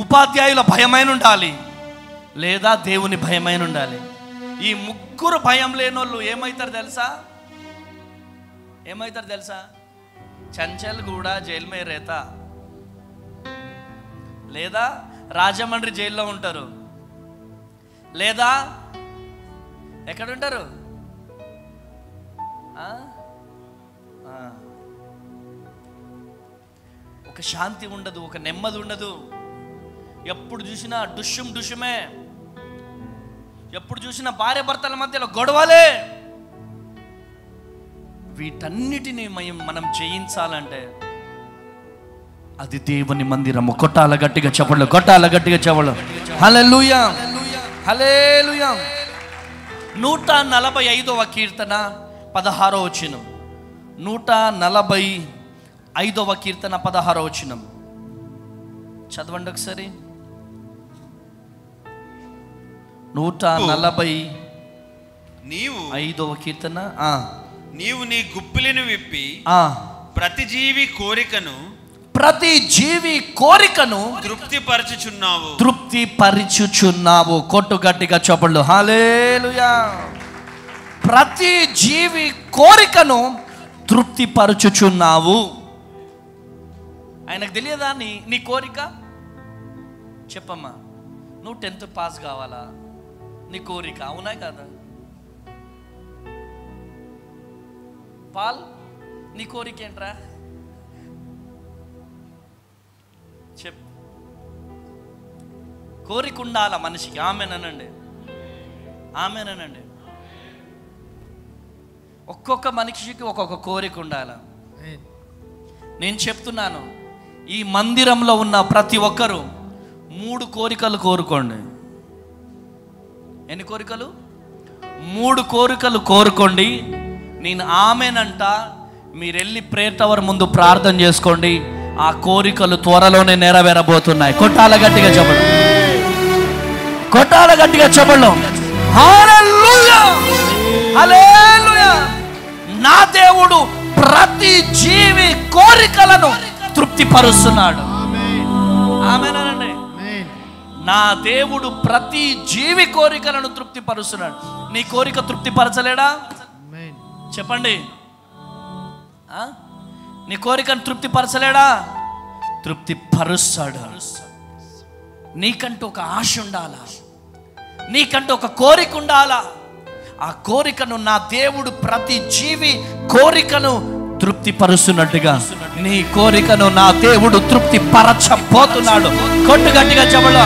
ఉపాధ్యాయుల భయమైన ఉండాలి, లేదా దేవుని భయమైన ఉండాలి. ఈ ముగ్గురు భయం లేనోళ్ళు ఏమవుతారు తెలుసా? ఏమవుతారు తెలుసా? చంచల్ కూడా జైలు మే రేతా, లేదా రాజమండ్రి జైల్లో ఉంటారు, లేదా ఎక్కడుంటారు? ఒక శాంతి ఉండదు, ఒక నెమ్మది ఉండదు. ఎప్పుడు చూసినా డుషుమే, ఎప్పుడు చూసినా భార్య భర్తల మధ్యలో గొడవలే. వీటన్నిటినీ మనం జయించాలంటే అది దేవుని మందిరము. కొట్టాల గట్టిగా చెప్పలు, కొట్టాల గట్టిగా చెప్పలు. హల్లెలూయా, హల్లెలూయా. 145వ కీర్తన 16వ వచనం. 145వ కీర్తన 16వ వచనం చదవండి ఒకసారి. 145వ కీర్తన. నీవు నీ గుప్పిలిని విప్పి ప్రతి జీవి కోరికను ప్రతి జీవి కోరికను తృప్తిపరచుచున్నావు. కొట్టు గట్టిగా చప్పట్లు. హల్లెలూయా. ప్రతి జీవి కోరికను తృప్తిపరచుచున్నావు. ఆయనకు తెలియదా నీ కోరిక? చెప్పమ్మా, నువ్వు 10th పాస్ కావాలా? నీ కోరిక అవునా కదా? పాల్, నీ కోరిక ఏంట్రా? చెప్పు. కోరిక ఉండాలా మనిషికి. ఆమెనండి, ఆమెనండి. ఒక్కొక్క మనిషికి ఒక్కొక్క కోరిక ఉండాల. నేను చెప్తున్నాను, ఈ మందిరంలో ఉన్న ప్రతి ఒక్కరూ 3 కోరికలు కోరుకోండి. ఎన్ని కోరికలు? 3 కోరికలు కోరుకోండి. నేను ఆమెనంట. మీరు వెళ్ళి ప్రేయర్ టవర్ ముందు ప్రార్థన చేసుకోండి. ఆ కోరికలు త్వరలోనే నెరవేరబోతున్నాయి. కొట్టాల గట్టిగా చెప్పండి. కొట్టాల గట్టిగా చెప్పండి. హల్లెలూయా, హల్లెలూయా. నా దేవుడు ప్రతి జీవి కోరికలను తృప్తిపరుస్తున్నాడు. ఆమేనండి. నా దేవుడు ప్రతి జీవి కోరికలను తృప్తిపరుస్తున్నాడు. నీ కోరిక తృప్తిపరచలేడా? చెప్పండి. నీ కోరికను తృప్తిపరచలేడా? తృప్తిపరుస్తాడు. నీకంటూ ఒక ఆశ ఉండాలా, నీకంటూ ఒక కోరిక ఉండాలా. ఆ కోరికను నా దేవుడు ప్రతి జీవి కోరికను తృప్తిపరుస్తున్నట్టుగా నీ కోరికను నా దేవుడు తృప్తిపరచబోతున్నాడు. కొట్టు గట్టిగా చెప్పండి.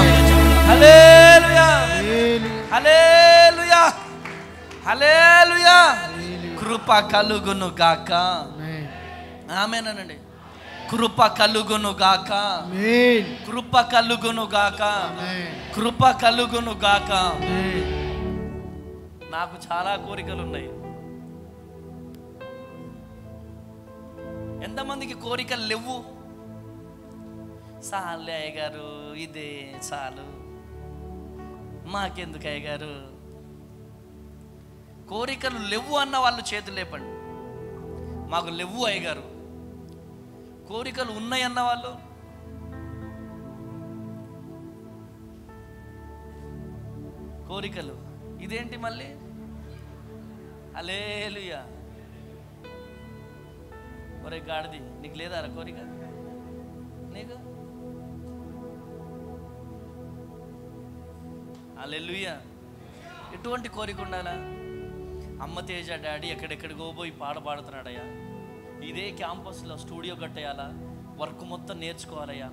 హల్లెలూయా, హల్లెలూయా, హల్లెలూయా. కృప కలుగును గాక. ఆమేనండి. కృప కలుగును గాక, కృప కలుగును గాక, కృప కలుగును గాక. నాకు చాలా కోరికలు ఉన్నాయి. ఎంతమందికి కోరికలు లేవు? చాలే అయ్యగారు, ఇదే చాలు, మాకెందుకు అయ్యగారు? కోరికలు లేవు అన్న వాళ్ళు చేతులు లేపండి. మాకు లేవు అయ్యగారు. కోరికలు ఉన్నాయి అన్న వాళ్ళు కోరికలు ఇదేంటి మళ్ళీ? హల్లెలూయా. ఒరే గాడిది, నీకు లేదా కోరిక? నీకు? హల్లెలూయా. ఎటువంటి కోరిక ఉండాలా? అమ్మ తేజ డాడీ ఎక్కడెక్కడికో పోయి పాడుతున్నాడయ్యా, ఇదే క్యాంపస్లో స్టూడియో కట్టేయాలా, వర్క్ మొత్తం నేర్చుకోవాలయ్యా,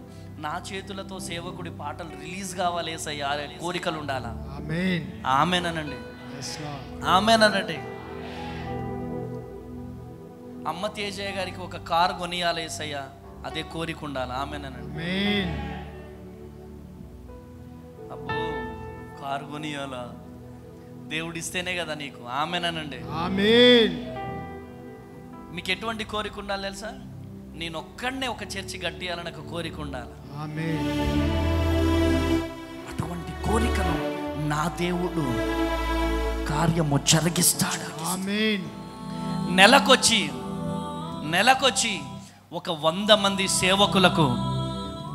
నా చేతులతో సేవకుడి పాటలు రిలీజ్ కావాలి ఏసయ్యా, కోరికలు ఉండాలా? ఆమేనండి, ఆమేనండి. అమ్మ తేజయ్య గారికి ఒక కారు కొనియాలి ఏసయ్యా, అదే కోరిక ఉండాలి. ఆమేనండి. అబ్బో, కారు కొనియాలా? దేవుడిస్తేనే కదా నీకు. ఆమేనండి. మీకు ఎటువంటి కోరిక ఉండాలి తెలుసా? నేను ఒక్కడనే ఒక చర్చి కట్టియాలని ఒక కోరిక ఉండాలి. అటువంటి కోరికను నా దేవుడు కార్యము జరిగిస్తాడు. నెలకొచ్చి ఒక 100 మంది సేవకులకు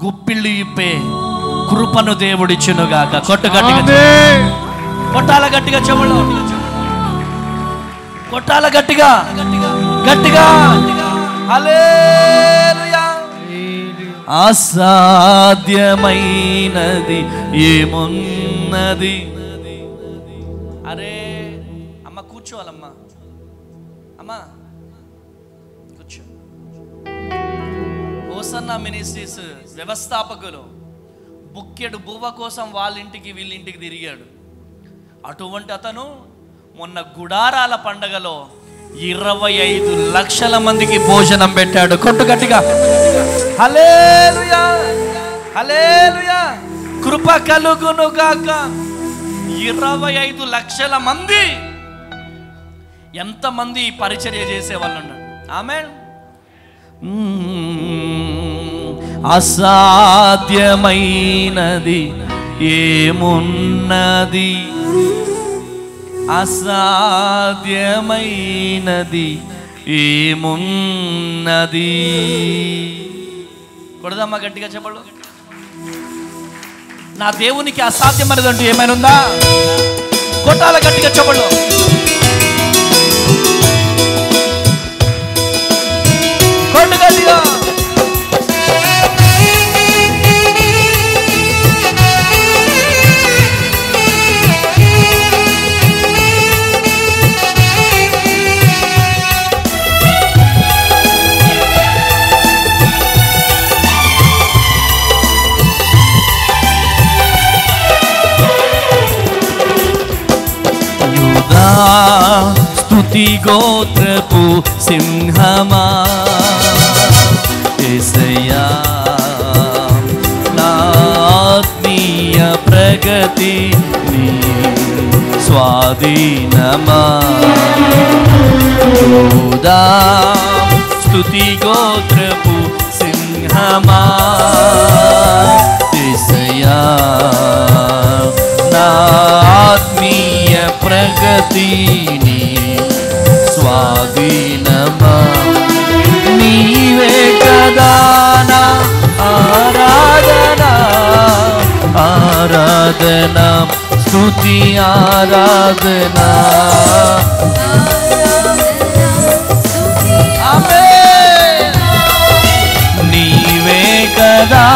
గుప్పిళ్ళు ఇప్పే కృపను దేవుడిచ్చునుగాక. కొట్టాల గట్టిగా చెవులు, కొట్టాల గట్టిగా గట్టిగా. హల్లెలూయా. అసాధ్యమైనది ఏమున్నది? అరే అమ్మ కూర్చోవాలమ్మా, అమ్మా కూర్చో. హోసన్నా మినిస్ట్రీస్ వ్యవస్థాపకులు బుక్కెడు బువ్వ కోసం వాళ్ళ ఇంటికి వీళ్ళింటికి తిరిగాడు. అటువంటి అతను మొన్న గుడారాల పండగలో 25 లక్షల మందికి భోజనం పెట్టాడు. కొట్టు గట్టిగా. హల్లెలూయా, హల్లెలూయా. కృప కలుగును గాక. 25 లక్షల మంది. ఎంతమంది పరిచర్య చేసే వాళ్ళు ఉన్నారు? ఆమేన్. అసాధ్యమైనది ఏమున్నది? అసాధ్యమైనది ఏమున్నది? కొడదామా గట్టిగా చెప్పండి. నా దేవునికి అసాధ్యమైనదంటూ ఏమైనా ఉందా? కొట్టాల గట్టిగా చెప్పండి. కొట్టు గట్టిగా. స్తుతి గోత్రపు సింహమా యేసయ్యా, నా ఆత్మీయ ప్రగతి నీ స్వాధీనమా. యూదా స్తుతి గోత్రపు సింహమా యేసయ్యా, నా ఆత్మీయ ప్రగతిని స్వాధీనమా. నీవే కదా నా ఆరాధన, ఆరాధన స్తుతి ఆరాధన. ఆమేన్. నీవే కదా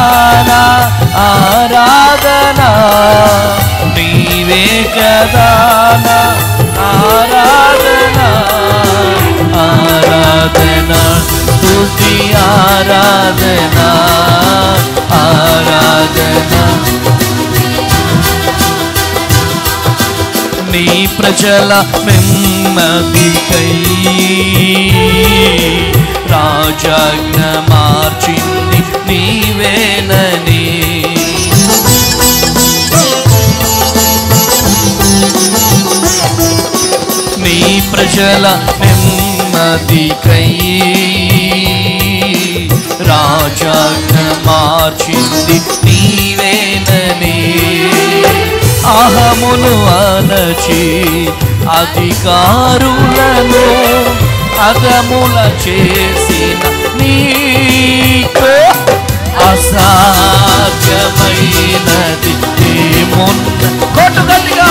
నా ఆరాధన, నీవే కదా నా ఆరాధన, ఆరాధన స్తుతి ఆరాధన, ఆరాధన. నీ ప్రజల నెమ్మదికై రాజాజ్ఞ మార్చింది నీవేనని. నీ ప్రజల నెమ్మదికై రాజాజ్ఞ మార్చింది నీవేనని. అహమును అణచి అధికారులను అదముల చేసిన నీకు అసాధ్యమైనది ఏమున్న. కొట్టు గట్టిగా.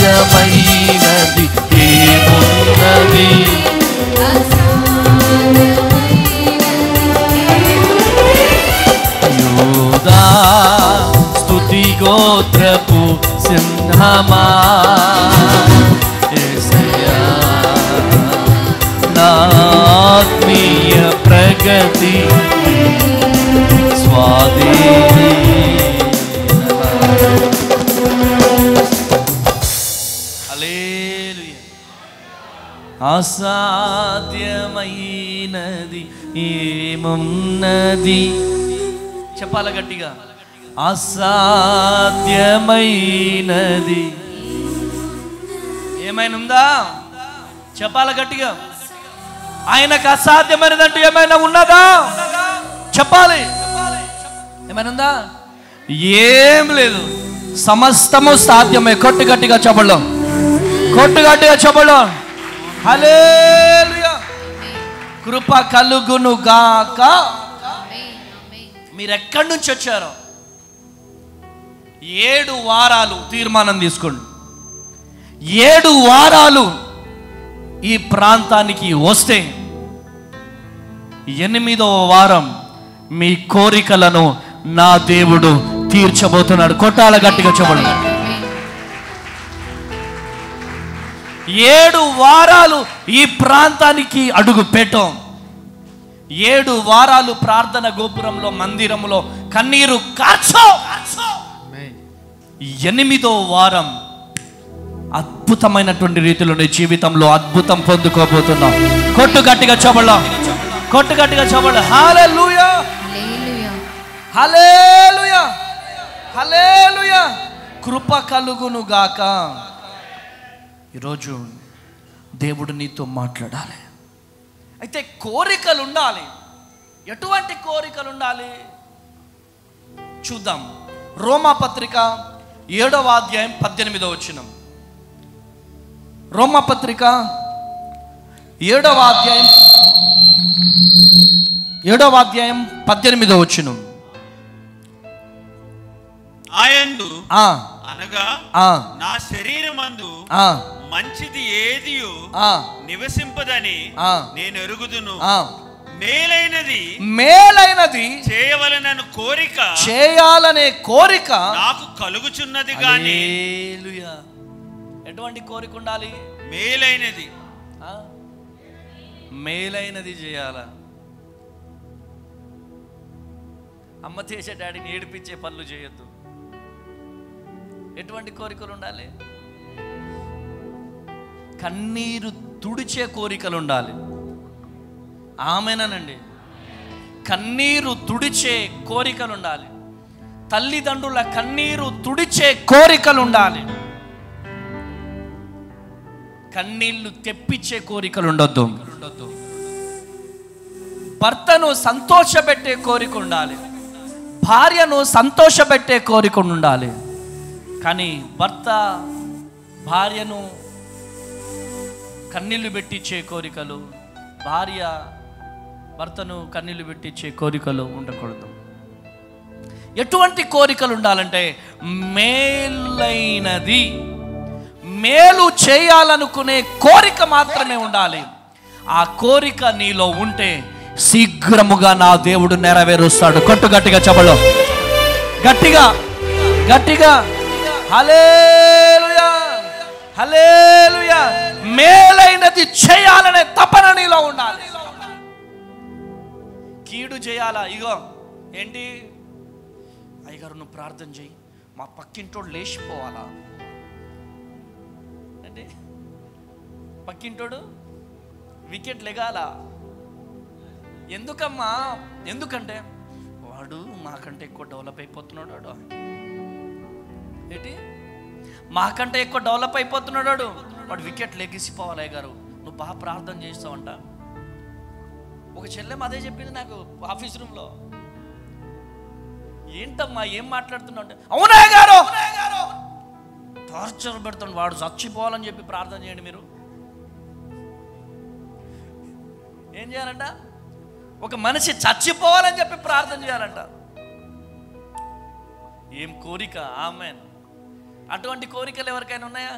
అసాధ్యమైనది ఏమున్నది. యూదా స్తుతి గోత్రపు సింహమా యేసయ్యా, నా ఆత్మీయ ప్రగతి స్వాధీనమా. హల్లెలూయా. అసాధ్యమైనది ఏమున్నది? చెప్పాల గట్టిగా. అసాధ్యమైనది ఏమైనా ఉందా? చెప్పాల గట్టిగా. ఆయనకు అసాధ్యమైనదంటూ ఏమైనా ఉన్నదా? చెప్పాలి. ఏమైనా ఉందా? ఏం లేదు. సమస్తము సాధ్యమే. కొట్టు గట్టిగా చెప్పడం, కొట్టు గట్టిగా చెప్పడం. హల్లెలూయా. కృప కలుగును గాక. మీరు ఎక్కడి నుంచి వచ్చారో 7 వారాలు తీర్మానం తీసుకోండి. 7 వారాలు ఈ ప్రాంతానికి వస్తే 8వ వారం మీ కోరికలను నా దేవుడు తీర్చబోతున్నాడు. కొట్టాల గట్టిగా చెప్పండి. 7 వారాలు ఈ ప్రాంతానికి అడుగు పెట్టాం. 7 వారాలు ప్రార్థన గోపురంలో మందిరంలో కన్నీరు కార్చో. 8వ వారం అద్భుతమైనటువంటి రీతిలో నీ జీవితంలో అద్భుతం పొందుకోబోతున్నాం. కొట్టు గట్టిగా చెప్పడం, కొట్టు గట్టిగా చెప్పడం. హల్లెలూయా, హల్లెలూయా, హల్లెలూయా. కృప కలుగును గాక. ఈరోజు దేవుడు నీతో మాట్లాడాలి. అయితే కోరికలు ఉండాలి. ఎటువంటి కోరికలు ఉండాలి చూద్దాం. రోమా పత్రిక 7వ అధ్యాయం 18వ వచనం. రోమపత్రిక 7వ అధ్యాయం 18వ వచనం. ఆయన్ను అనగా నా శరీరమందు మంచిది ఏదియు నివసింపదని నేను ఎరుగుదును, మేలైనది చేయాలనే కోరిక నాకు కలుగుచున్నది గాని. ఎటువంటి కోరిక ఉండాలి? మేలైనది చేయాల. అమ్మ చేసే డాడీని ఏడిపించే పనులు చేయొద్దు. ఎటువంటి కోరికలు ఉండాలి? కన్నీరు తుడిచే కోరికలు ఉండాలి. ఆమెనండి, కన్నీరు తుడిచే కోరికలు ఉండాలి. తల్లిదండ్రుల కన్నీరు తుడిచే కోరికలు ఉండాలి. కన్నీళ్లు తెప్పించే కోరికలు ఉండొద్దు. భర్తను సంతోషపెట్టే కోరిక ఉండాలి, భార్యను సంతోషపెట్టే కోరిక ఉండాలి. కానీ భర్త భార్యను కన్నీళ్లు పెట్టించే కోరికలు, భార్య భర్తను కన్నీళ్లు పెట్టించే కోరికలు ఉండకూడదు. ఎటువంటి కోరికలు ఉండాలంటే మేలైనది, మేలు చేయాలనుకునే కోరిక మాత్రమే ఉండాలి. ఆ కోరిక నీలో ఉంటే శీఘ్రముగా నా దేవుడు నెరవేరుస్తాడు. కొట్టు గట్టిగా చెప్పలో, గట్టిగా గట్టిగా హల్లెలూయా హల్లెలూయా. మేలైనది చేయాలనే తపన నీలో ఉండాలి. కీడు చేయాలా? ఇగో ఏంటి అయ్యగారు నువ్వు ప్రార్థన చేయి, మా పక్కింటోడు లేచిపోవాలా అంటే, పక్కింటోడు వికెట్ లెగాల. ఎందుకమ్మా? ఎందుకంటే వాడు మాకంటే ఎక్కువ డెవలప్ అయిపోతున్నాడు. వాడు ఏంటి మాకంటే ఎక్కువ డెవలప్ అయిపోతున్నాడు, వాడు వికెట్ లెగిసిపోవాలి. అయ్యగారు నువ్వు బాగా ప్రార్థన చేస్తావంట. ఒక చెల్లెం అదే చెప్పింది నాకు ఆఫీస్ రూమ్లో. ఏంటమ్మా ఏం మాట్లాడుతున్నావు అంటే, అవునా గారు టార్చర్ పెడుతుంది, వాడు చచ్చిపోవాలని చెప్పి ప్రార్థన చేయండి. మీరు ఏం చేయాలంట? ఒక మనిషి చచ్చిపోవాలని చెప్పి ప్రార్థన చేయాలంట. ఏం కోరిక! ఆమేన్. అటువంటి కోరికలు ఎవరికైనా ఉన్నాయా?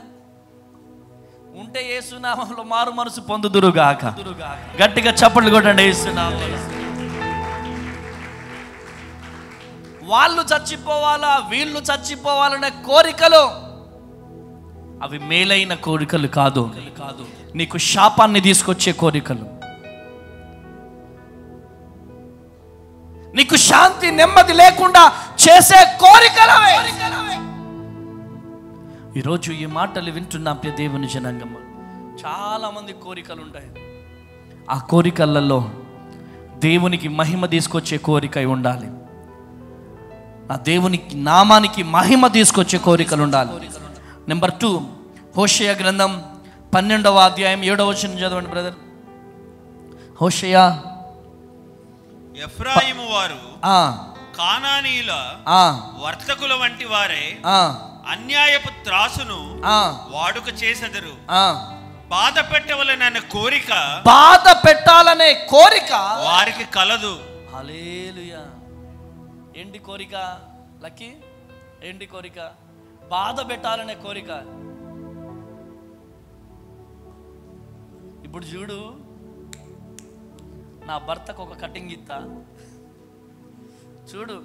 ఉంటే యేసునామములో మారు మనసు పొందుదురుగాక. గట్టిగా చప్పట్లు కొట్టండి యేసునామములో. వాళ్ళు చచ్చిపోవాలా, వీళ్ళు చచ్చిపోవాలనే కోరికలు అవి మేలైన కోరికలు కాదు. నీకు శాపాన్ని తీసుకొచ్చే కోరికలు, నీకు శాంతి నెమ్మది లేకుండా చేసే కోరికలవే. ఈరోజు ఈ మాటలు వింటున్నా ప్రియ దేవుని జనాంగం, చాలా మంది కోరికలు ఉంటాయి. ఆ కోరికలలో దేవునికి మహిమ తీసుకొచ్చే కోరిక ఉండాలి. ఆ దేవునికి నామానికి మహిమ తీసుకొచ్చే కోరికలు ఉండాలి. నెంబర్ 2, హోషేయ గ్రంథం 12వ అధ్యాయం 7వ వచనం చదవండి బ్రదర్. హోషేయ. ఎఫ్రాయిము వారు కానానీయుల వర్తకుల వంటి వారే అన్యాయపు త్రాసును వాడుక చేసెదరు. బాధ పెట్టవలననే కోరిక, బాధ పెట్టాలనే కోరిక వారికి కలదు. హల్లెలూయా. ఏంటి కోరిక లక్కీ? ఏంటి కోరిక? బాధ పెట్టాలనే కోరిక. ఇప్పుడు చూడు, నా భర్తకు ఒక కటింగ్ ఇస్తా చూడు.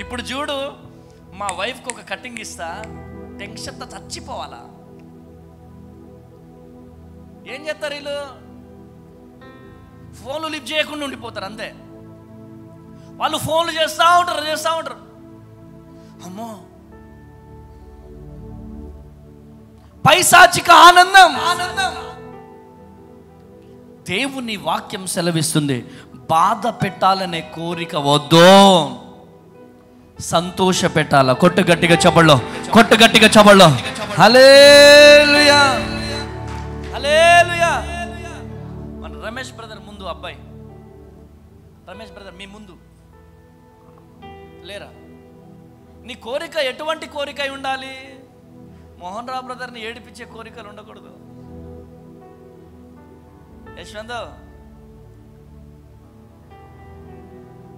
ఇప్పుడు చూడు, మా వైఫ్కి ఒక కటింగ్ ఇస్తా, టెన్షన్తో చచ్చిపోవాలా? ఏం చేస్తారు వీళ్ళు? ఫోన్లు లిఫ్ట్ చేయకుండా ఉండిపోతారు అంతే. వాళ్ళు ఫోన్లు చేస్తూ ఉంటారు. అమ్మో, పైశాచిక ఆనందం. దేవుని వాక్యం సెలవిస్తుంది, బాధ పెట్టాలనే కోరిక వద్దు, సంతోష పెట్టాల. కొట్టు గట్టిగా చెప్పల్లో, కొట్టు గట్టిగా చెప్పల్లో. హల్లెలూయా హల్లెలూయా. మన రమేష్ బ్రదర్ ముందు, అబ్బాయి రమేష్ బ్రదర్ మీ ముందు లేరా? నీ కోరిక ఎటువంటి కోరిక ఉండాలి? మోహన్ రావు బ్రదర్ని ఏడిపించే కోరికలు ఉండకూడదు. యశ్వంత్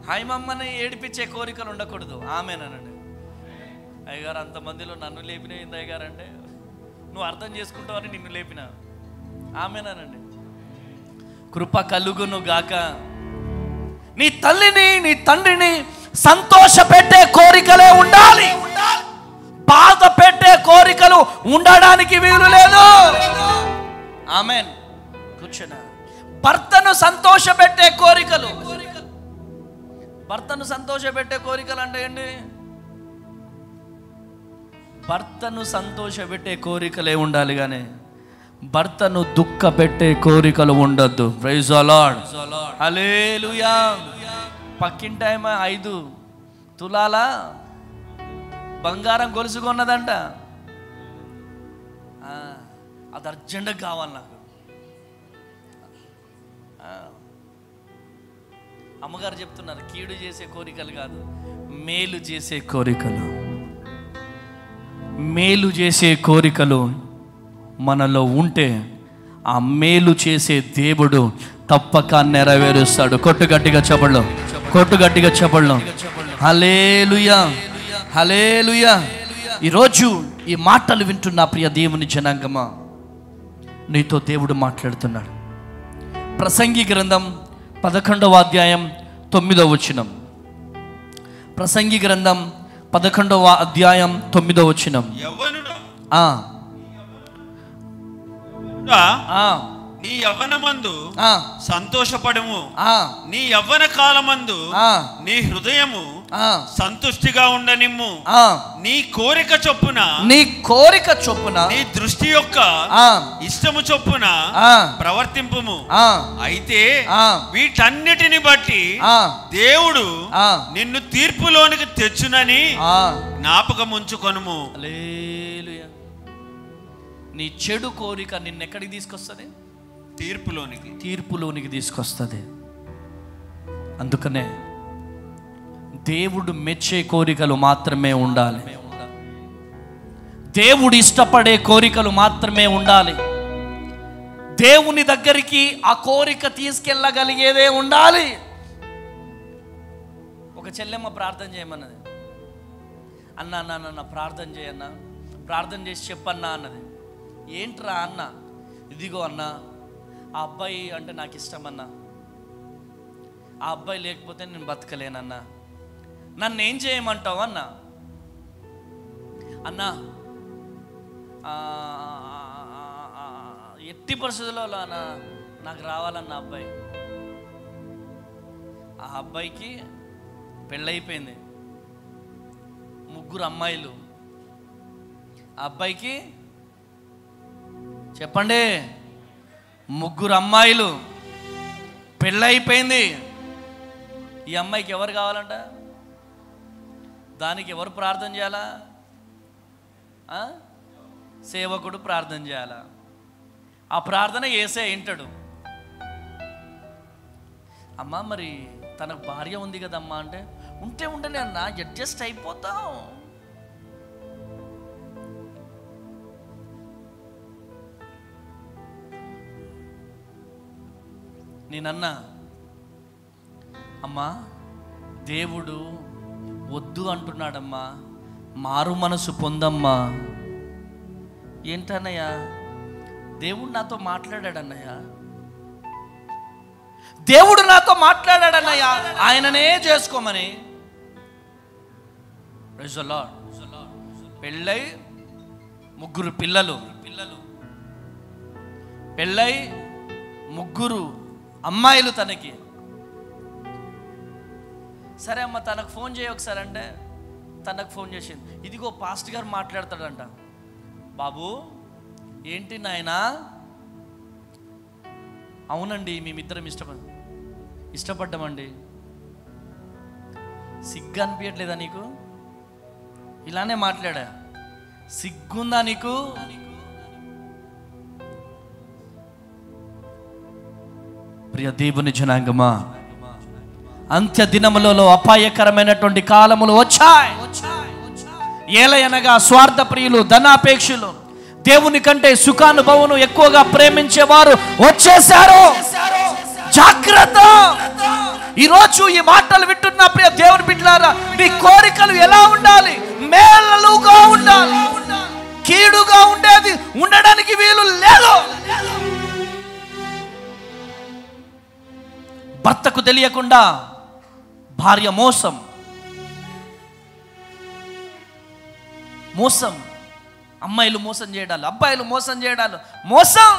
హైమమ్మని ఏడిపించే కోరికలు ఉండకూడదు. ఆమెనండి. అయ్యగారు అంతమందిలో నన్ను లేపినయింది అయ్యగారు అంటే నువ్వు అర్థం చేసుకుంటావని నిన్ను లేపిన. ఆమెనండి. కృప కలుగును గాక. నీ తల్లిని నీ తండ్రిని సంతోష పెట్టే కోరికలే ఉండాలి. బాధ పెట్టే కోరికలు ఉండడానికి వీలు లేదు. ఆమెన్. కూర్చున్నా. భర్తను సంతోష పెట్టే కోరికలు. భర్తను సంతోష పెట్టే కోరికలు అంటే ఏంటి? భర్తను సంతోష పెట్టే కోరికలే ఉండాలి కానీ భర్తను దుఃఖ పెట్టే కోరికలు ఉండొద్దు. Praise the Lord. హల్లెలూయా. పక్కింటైమ 5 తులాల బంగారం గొలుసుకున్నదంట. అది అర్జెంట్గా కావాలి నాకు. అమ్మగారు చెప్తున్నారు, కీడు చేసే కోరికలు కాదు, మేలు చేసే కోరికలు. మేలు చేసే కోరికలు మనలో ఉంటే ఆ మేలు చేసే దేవుడు తప్పక నెరవేరుస్తాడు. కొట్టుగట్టిగా చెప్పళ్ళు, కొట్టుగట్టిగా చెప్పళ్ళు. హల్లెలూయా, హల్లెలూయా. ఈరోజు ఈ మాటలు వింటున్న ప్రియ దేవుని జనాంగమా, నీతో దేవుడు మాట్లాడుతున్నాడు. ప్రసంగి గ్రంథం 11వ అధ్యాయం 9వ వచనం. ప్రసంగి గ్రంథం 11వ అధ్యాయం 9వ వచనం. నీ యవ్వనమందు సంతోషపడము, నీ యవ్వన కాలమందు నీ హృదయము సంతుష్టిగా ఉండనిమ్ము. నీ కోరిక చొప్పున, నీ కోరిక చొప్పున, నీ దృష్టి యొక్క ఇష్టము చొప్పున ప్రవర్తింపుము. అయితే వీటన్నిటిని బట్టి దేవుడు నిన్ను తీర్పులోనికి తెచ్చునని జ్ఞాపకం ఉంచుకొనుము. హల్లెలూయా. నీ చెడు కోరిక నిన్నెక్కడికి తీసుకొస్తుంది? తీర్పులోనికి, తీర్పులోనికి తీసుకొస్తుంది. అందుకనే దేవుడు మెచ్చే కోరికలు మాత్రమే ఉండాలి. దేవుడు ఇష్టపడే కోరికలు మాత్రమే ఉండాలి. దేవుని దగ్గరికి ఆ కోరిక తీసుకెళ్ళగలిగేదే ఉండాలి. ఒక చెల్లెమ్మ ప్రార్థన చేయమన్నది. అన్నా అన్న ప్రార్థన చేయన్నా, ప్రార్థన చేసి చెప్పన్నా అన్నది. ఏంట్రా అన్న? ఇదిగో అన్న, ఆ అబ్బాయి అంటే నాకు ఇష్టం అన్నా, ఆ అబ్బాయి లేకపోతే నేను బతకలేనన్నా, నన్ను ఏం చేయమంటావు అన్నా. అన్నా ఎట్టి పరిస్థితుల్లో నాకు రావాలన్న అబ్బాయి. ఆ అబ్బాయికి పెళ్ళైపోయింది, 3 అమ్మాయిలు. ఆ అబ్బాయికి చెప్పండి 3 అమ్మాయిలు, పెళ్ళైపోయింది. ఈ అమ్మాయికి ఎవరు కావాలంట? దానికి ఎవరు ప్రార్థన చేయాలా? సేవకుడు ప్రార్థన చేయాలా? ఆ ప్రార్థన యేసే వింటాడు. అమ్మా మరి తనకు భార్య ఉంది కదమ్మా అంటే, ఉంటే ఉండలే అన్న, అడ్జస్ట్ అయిపోతాం. నేనన్నా, అమ్మా దేవుడు వద్దు అంటున్నాడమ్మా, మారు మనసు పొందమ్మా. ఏంటన్నయ్యా? దేవుడు నాతో మాట్లాడాడన్నయ్యా, దేవుడు నాతో మాట్లాడాడన్నయ్యా, ఆయననే చేసుకోమని. Praise the lord. పెళ్ళై 3 పిల్లలు, పెళ్ళై 3 అమ్మాయిలు తనకి. సరే అమ్మ తనకు ఫోన్ చేయ ఒకసారి అంటే తనకు ఫోన్ చేసింది. ఇదిగో పాస్ట్ గారు మాట్లాడతాడంట. బాబు ఏంటి నాయనా? అవునండి మేమిద్దరం ఇష్టపడ్డామండి. సిగ్గు అనిపించట్లేదా నీకు? ఇలానే మాట్లాడా. సిగ్గుందా నీకు? ప్రియ దేవుని జనాంగమా, అంత్య దినములలో అపాయకరమైనటువంటి కాలములు వచ్చాయి. ఏలయనగా స్వార్థ ప్రియులు, ధనాపేక్షులు, దేవుని కంటే సుఖానుభవం ఎక్కువగా ప్రేమించేవారు వచ్చేశారు. జాగ్రత్త. ఈరోజు ఈ మాటలు వింటున్న ప్రియ దేవుని బిడ్డలారా, మీ కోరికలు ఎలా ఉండాలి? మేలుగా ఉండాలి. కీడుగా ఉండడానికి వీలు లేదు. భర్తకు తెలియకుండా భార్య మోసం, అమ్మాయిలు మోసం చేయడాలు, అబ్బాయిలు మోసం చేయడాలు, మోసం.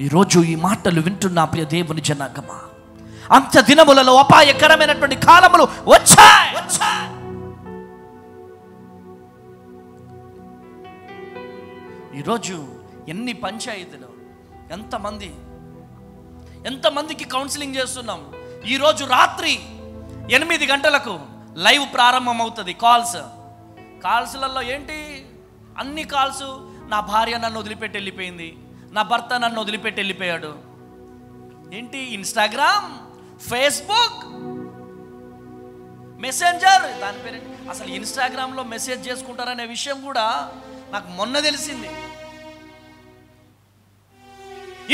ఈరోజు ఈ మాటలు వింటున్న ప్రియ దేవుని జనాంగమా, అంత్య దినములలో అపాయకరమైనటువంటి కాలములు వచ్చాయి. ఈరోజు ఎన్ని పంచాయతీలు, ఎంతమందికి కౌన్సిలింగ్ చేస్తున్నాం. ఈరోజు రాత్రి 8 గంటలకు లైవ్ ప్రారంభం అవుతుంది. కాల్స్లలో ఏంటి? అన్ని కాల్స్, నా భార్య నన్ను వదిలిపెట్టి వెళ్ళిపోయింది, నా భర్త నన్ను వదిలిపెట్టి వెళ్ళిపోయాడు. ఏంటి? ఇన్స్టాగ్రామ్, ఫేస్బుక్, మెసెంజర్, దాని పేరు అసలు ఇన్స్టాగ్రామ్లో మెసేజ్ చేసుకుంటారనే విషయం కూడా నాకు మొన్న తెలిసింది.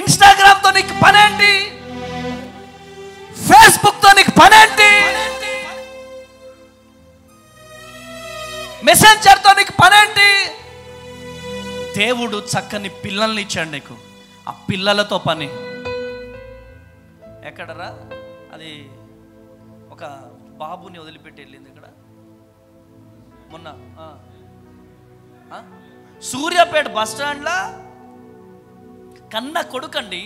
ఇన్స్టాగ్రామ్తో నీకు పనేంటి? ఫేస్బుక్తో నీకు పనేంటి? మెసెంజర్తో నీకు పనేంటి? దేవుడు చక్కని పిల్లల్ని ఇచ్చాడు నీకు, ఆ పిల్లలతో పని. ఎక్కడరా అది? ఒక బాబుని వదిలిపెట్టి వెళ్ళింది ఇక్కడ మొన్న సూర్యాపేట బస్ స్టాండ్లో. కన్న కొడుకండి,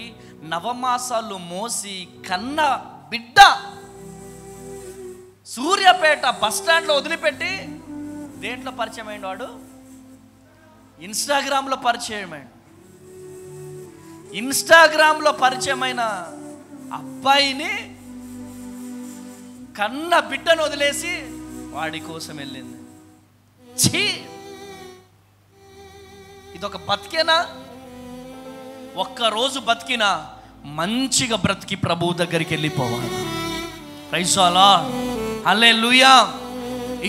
నవమాసాలు మోసి కన్న బిడ్డ సూర్యాపేట బస్ స్టాండ్లో వదిలిపెట్టి దేంట్లో పరిచయం అయ్యాడు వాడు? ఇన్స్టాగ్రామ్లో పరిచయం అయ్యాడు. ఇన్స్టాగ్రామ్లో పరిచయమైన అబ్బాయిని, కన్న బిడ్డను వదిలేసి వాడి కోసం వెళ్ళింది. ఛీ, ఇదొక బతికేనా? ఒక్కరోజు బతికినా మంచిగా బ్రతికి ప్రభు దగ్గరికి వెళ్ళిపోవాలి. ప్రైజ్ ది లార్డ్, హల్లెలూయా.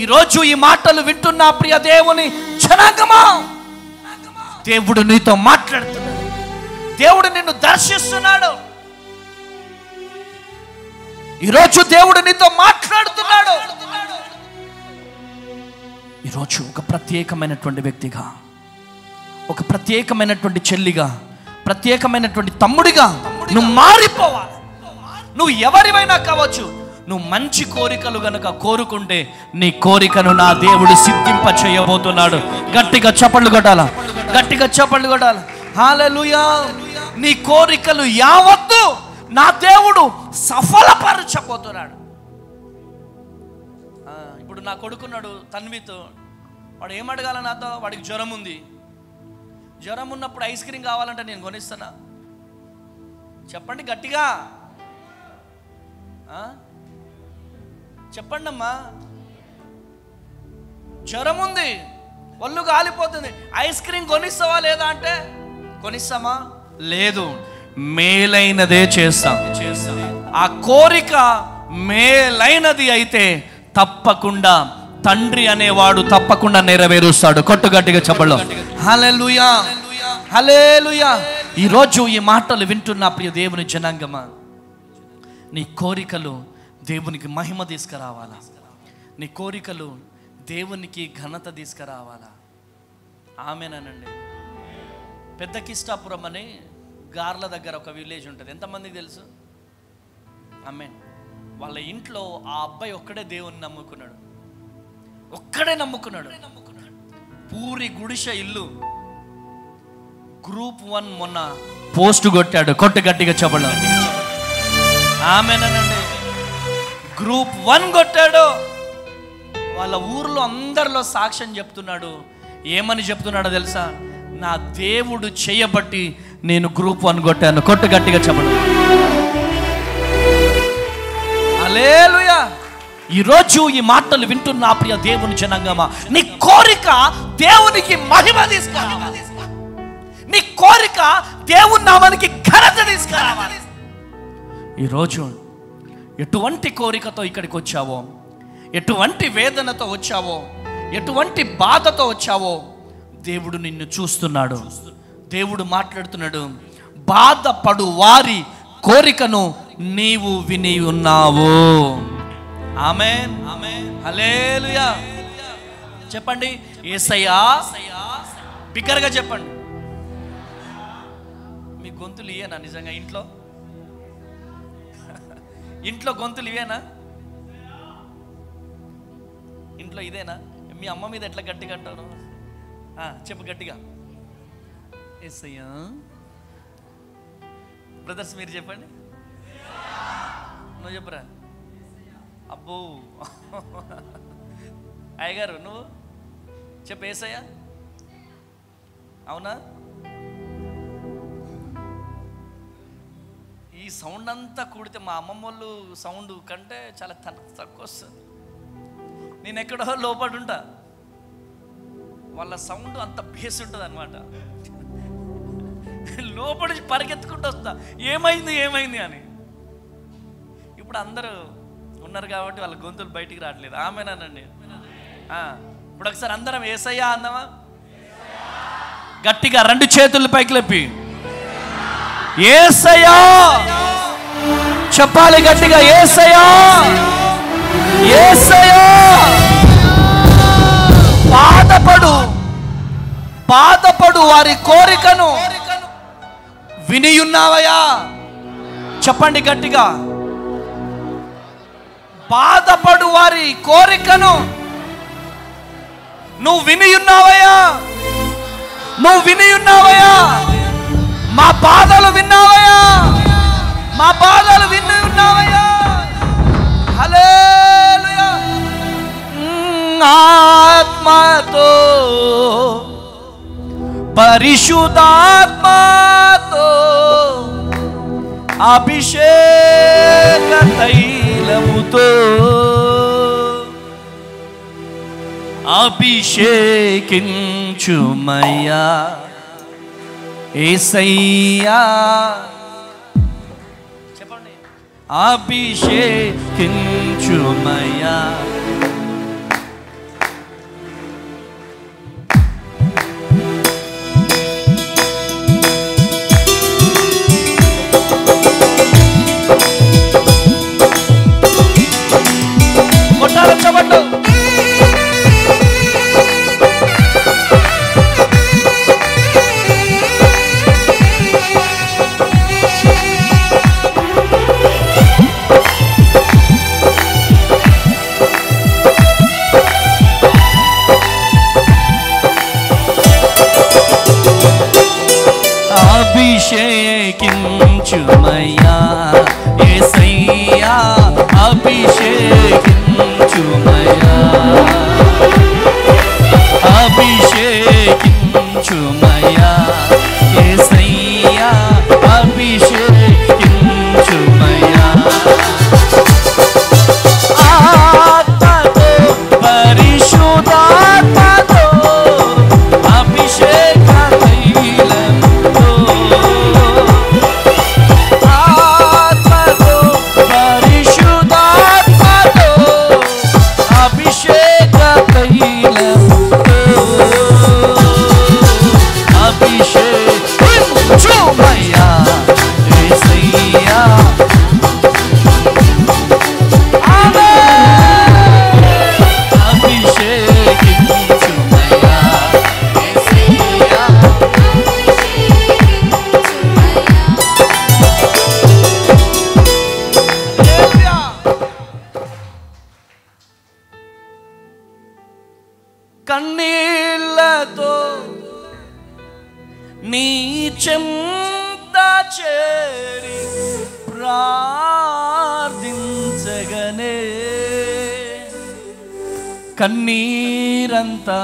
ఈరోజు ఈ మాటలు వింటున్న ప్రియ దేవుని జనాంగమా, దేవుడు నీతో మాట్లాడుతున్నాడు. దేవుడు నిన్ను దర్శిస్తున్నాడు. ఈరోజు దేవుడు నీతో మాట్లాడుతున్నాడు. ఈరోజు ఒక ప్రత్యేకమైనటువంటి వ్యక్తిగా, ఒక ప్రత్యేకమైనటువంటి చెల్లిగా, ప్రత్యేకమైనటువంటి తమ్ముడిగా నువ్వు మారిపోవాలి. నువ్వు ఎవరివైనా కావచ్చు. నువ్వు మంచి కోరికలు గనుక కోరుకుంటే నీ కోరికను నా దేవుడు సిద్ధింప చేయబోతున్నాడు. గట్టిగా చప్పట్లు కొట్టాల, గట్టిగా చప్పట్లు కొట్టాల. హల్లెలూయా. నీ కోరికలు యావత్తు నా దేవుడు సఫలపరచబోతున్నాడు. ఇప్పుడు నా కొడుకున్నాడు తన్వితో, వాడు ఏమడగాల నాతో? వాడికి జ్వరం ఉంది. జ్వరం ఉన్నప్పుడు ఐస్ క్రీమ్ కావాలంటే నేను కొనిస్తానా? చెప్పండి గట్టిగా, చెప్పండి అమ్మా. జ్వరం ఉంది, ఒళ్ళు కాలిపోతుంది, ఐస్ క్రీమ్ కొనిస్తావా లేదా అంటే కొనిస్తామా? లేదు. మేలైనదే చేస్తాం. ఆ కోరిక మేలైనది అయితే తప్పకుండా తండ్రి అనేవాడు తప్పకుండా నెరవేరుస్తాడు. కొట్టు గట్టిగా చెప్పండి. హల్లెలూయా, హల్లెలూయా. ఈరోజు ఈ మాటలు వింటున్న ప్రియ దేవుని జనాంగమా, నీ కోరికలు దేవునికి మహిమ తీసుకురావాలా? నీ కోరికలు దేవునికి ఘనత తీసుకురావాలా? ఆమేనండి. పెద్ద కిష్టాపురం అని గార్ల దగ్గర ఒక విలేజ్ ఉంటుంది. ఎంతమందికి తెలుసు? ఆమేన్. వాళ్ళ ఇంట్లో ఆ అబ్బాయి ఒక్కడే దేవుని నమ్ముకున్నాడు, ఒక్కడే నమ్ముకున్నాడు. పూరి గుడిసె ఇల్లు. గ్రూప్ 1 మొన్న పోస్ట్ కొట్టాడు. కొట్టు గట్టిగా చెప్పడం. ఆమేనండి. గ్రూప్ 1 కొట్టాడు. వాళ్ళ ఊర్లో అందరిలో సాక్ష్యం చెప్తున్నాడు. ఏమని చెప్తున్నాడో తెలుసా? నా దేవుడు చేయబట్టి నేను గ్రూప్ 1 కొట్టాను. కొట్టు గట్టిగా చెప్పడం. హల్లెలూయా. ఈరోజు ఈ మాటలు వింటున్న ప్రియ దేవుని జనాంగమా, నీ కోరిక దేవునికి మహిమ తీసుకురావాలి. నీ కోరిక దేవుని నామానికి ఘనత తీసుకురావాలి. ఈరోజు ఎటువంటి కోరికతో ఇక్కడికి వచ్చావో, ఎటువంటి వేదనతో వచ్చావో ఎటువంటి బాధతో వచ్చావో దేవుడు నిన్ను చూస్తున్నాడు. దేవుడు మాట్లాడుతున్నాడు. బాధపడు వారి కోరికను నీవు విని ఉన్నావు. ఆమేన్, హల్లెలూయా. చెప్పండి, యేసయ్యా. బిగ్గరగా చెప్పండి. మీ గొంతులు ఇవేనా నిజంగా? ఇంట్లో గొంతులు ఇవేనా? ఇంట్లో ఇదేనా? మీ అమ్మ మీద ఎట్లా గట్టిగా అంటారు? చెప్పు గట్టిగా, యేసయ్యా. బ్రదర్స్ మీరు చెప్పండి. నువ్వు చెప్పురా. అబ్బో, అయ్యగారు నువ్వు చెప్పు, యేసయ్యా. అవునా? ఈ సౌండ్ అంతా కూడితే మా అమ్మమ్మ వాళ్ళు సౌండ్ కంటే చాలా తక్కువ వస్తుంది. నేను ఎక్కడో లోపల ఉంటా, వాళ్ళ సౌండ్ అంత బేస్ ఉంటుంది అనమాట. లోపలి పరిగెత్తుకుంటూ వస్తా, ఏమైంది అని. ఇప్పుడు అందరూ ఉన్నారు కాబట్టి వాళ్ళ గొంతులు బయటికి రావట్లేదు. ఆమెనానండి. ఇప్పుడు ఒకసారి అందరం యేసయ్యా అందామా? గట్టిగా 2 చేతులు పైకి లేపి యేసయ్యా చెప్పాలి గట్టిగా. యేసయ్యా, యేసయ్యా. బాధపడు వారి కోరికను వినియున్నావయ్యా. చెప్పండి గట్టిగా. బాధపడు వారి కోరికను నువ్వు వినియున్నావయ్యా. నువ్వు వినియున్నావయ్యా. మా బాధలు విన్నావయ్యా. మా బాధలు విని ఉన్నావయ్యా. హల్లెలూయా. ఆత్మతో, పరిశుద్ధాత్మతో, అభిషేక తైలముతో అభిషేకించుమయ్యా యేసయ్యా. చెప్పండి, అభిషేకించుమయ్యా. కొట్టాల చెప్పండు. అభిషేకించుమయ్యా యేసయ్యా. అభిషేకించుమయ్యా. అభిషేకించుమయ్యా యేసయ్యా. అభిషేకించుమయ్యా. ఆత్మతో, పరిశుద్ధాత్మతో, అభిషేక తైలముతో. ఆత్మతో, పరిశుద్ధాత్మతో, అభిషేక తైలముతో, అభిషేకించుమయ్యా యేసయ్యా. కన్నీళ్ళతో నీ చెంత చేరి ప్రార్థించగనే కన్నీరంతా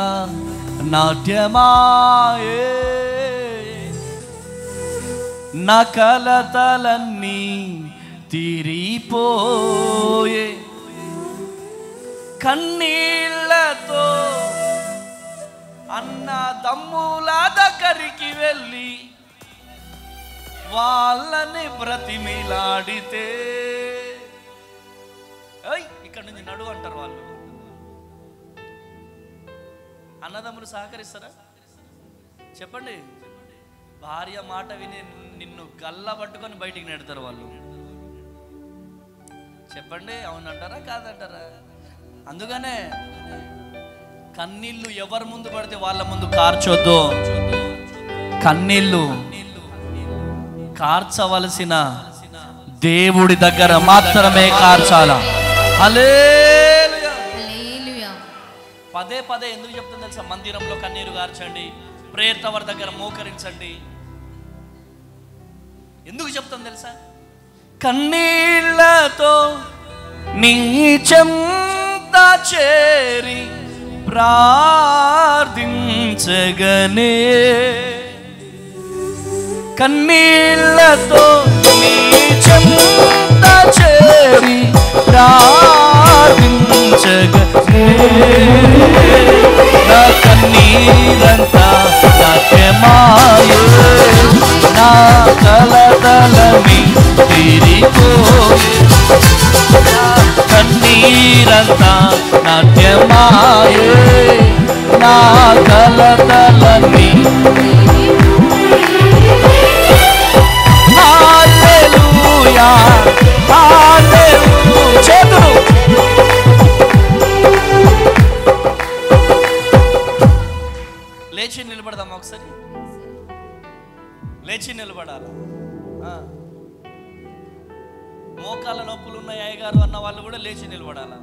నాట్యమాయే. నా కలతలన్నీ తీరిపోయే. కన్నీళ్లతో అన్న తమ్ముల దగ్గరికి వెళ్ళి వాళ్ళని బ్రతిమిలాడితే, ఇక్కడ నుంచి నడు అంటారు వాళ్ళు. అన్నదమ్ములు సహకరిస్తారా? చెప్పండి. భార్య మాట విని నిన్ను గల్లా పట్టుకొని బయటికి నెడతారు వాళ్ళు. చెప్పండి, అవునంటారా కాదంటారా? అందుకనే కన్నీళ్ళు ఎవరి ముందు పడితే వాళ్ళ ముందు కార్చొద్దు. కన్నీళ్ళు కార్చవలసిన దేవుడి దగ్గర మాత్రమే కార్చాల. హల్లెలూయా. పదే పదే ఎందుకు చెప్తుంది తెలుసా? మందిరంలో కన్నీరు కార్చండి, ప్రేయర్ టవర్ దగ్గర మోకరించండి. ఎందుకు చెప్తాను తెలుసా? కన్నీళ్లతో నీ చెంత చేరి ప్రార్థించగనే, కన్నీళ్లతో నీ చెంత చేరి ప్రార్థించగనే, నా కన్నీరంతా నాట్యమాయే, నా కలతలని తీరిపోయే, కన్నీరంతా నాట్యమాయే, నా కలతలని. హల్లెలూయా హల్లెలూయా. చేతులు లేచి నిలబడదామా ఒకసారి? లేచి నిలబడాలి. మోకాళ్ళ నొప్పులు ఉన్న అయ్యగారు అన్న వాళ్ళు కూడా లేచి నిలబడాలా?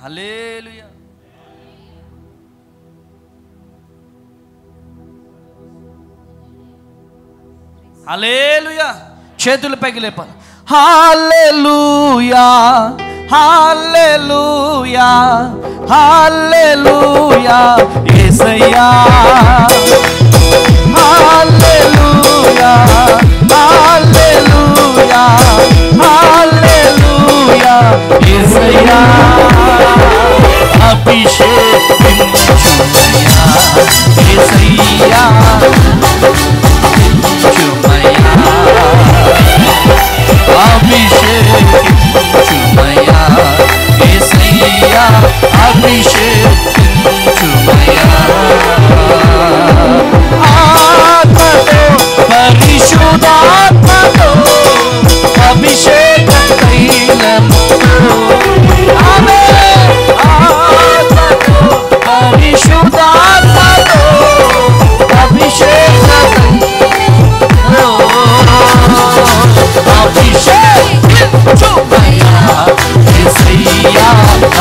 హల్లెలూయా. హల్లెలూయా. చేతులు పైకి లేపాలి. హల్లెలూయా హల్లెలూయా హల్లెలూయా యేసయ్యా. హల్లెలూయా హల్లెలూయా హల్లెలూయా యేసయ్యా. అభిషేకించుమయ్యా యేసయ్యా, అభిషేకించుమయ్యా యేసయ్యా, అభిషేకించుమయ్యా. ఆత్మతో పరిశుద్ధాత్మతో అభిషేక తైలముతో, ఆమేన్. ఆత్మతో పరిశుద్ధాత్మతో అభిషేక తైలముతో, అభిషేకించుమయ్యా యేసయ్యా,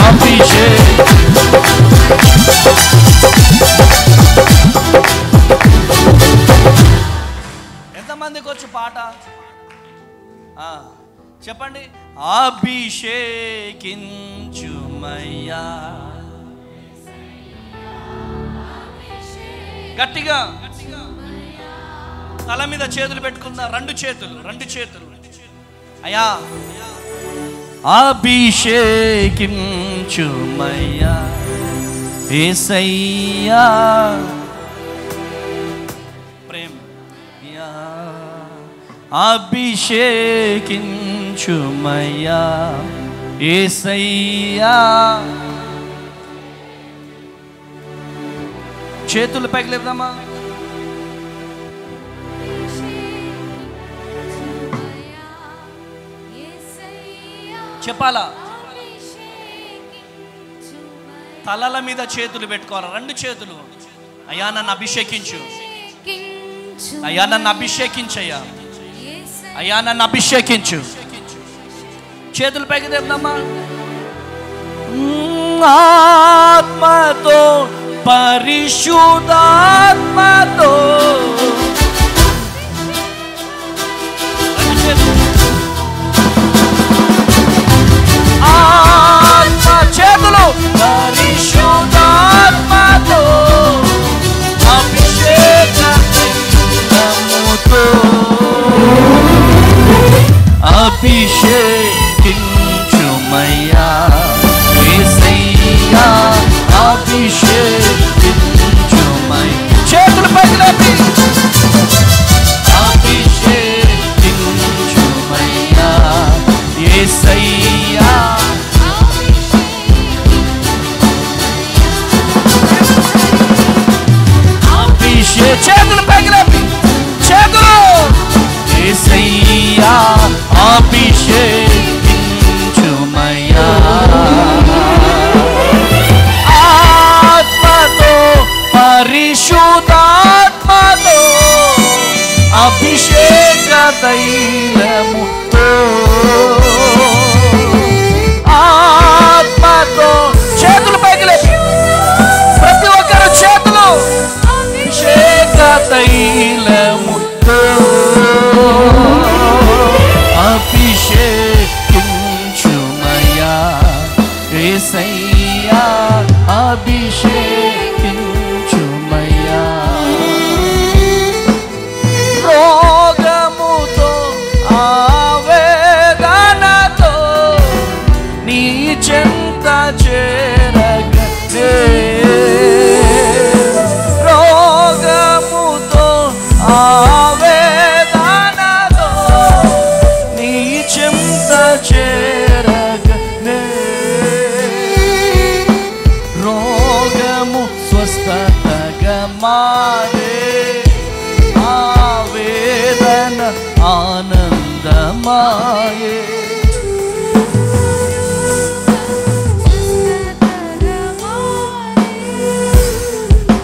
అభిషేక్. ఎంతమందికి వచ్చు పాట? చెప్పండి. అభిషేకించుమయ్యా. గట్టిగా తల మీద చేతులు పెట్టుకుందా? రెండు చేతులు అయ్యా, అభిషేకించుమయ్యా యేసయ్యా. ప్రేమ అభిషేకించుమయ్యా యేసయ్యా. చేతులు పైకి లేపుదామా? చెప్పాలా? తలల మీద చేతులు పెట్టుకోవాలి, రెండు చేతులు. అయ్యా నన్ను అభిషేకించు, అయ్యా నన్ను అభిషేకించయ్యా, అయ్యా నన్ను అభిషేకించు. చేతులు పైకి తెద్దామా? ఆత్మతో పరిశుద్ధాత్మతో ఆత్మ చేతులు పరిశుద్ధాత్మతో అభిషేకముతో అభిషేకించుమయ్యా యేసయ్యా, అభిషేకించుమయ్యా. చేతులు పైకి లేపి అభిషేకించుమయ్యా యేసయ్యా. యేసయ్యా అభిషేక్ చేతులు పైకి లేపి చేతులు యేసయ్యా అభిషేకించుమయ్యా ఆత్మతో పరిశుద్ధాత్మతో అభిషేక తైలముతో ఆత్మతో చేతులు పైకి లేపి ప్రతి ఒక్కరు చేతులు అభిషేక తైలముతో అభిషేకించుమయ్యా యేసయ్యా అభిషేకించుమయ్యా రోగముతో ఆవేదనతో నీ చెంత చేరగనే రోగముతో ఆవేదనతో నీ చెంత చేరగనే రోగము స్వస్థతగా మారే ఆవేదన ఆనందమాయే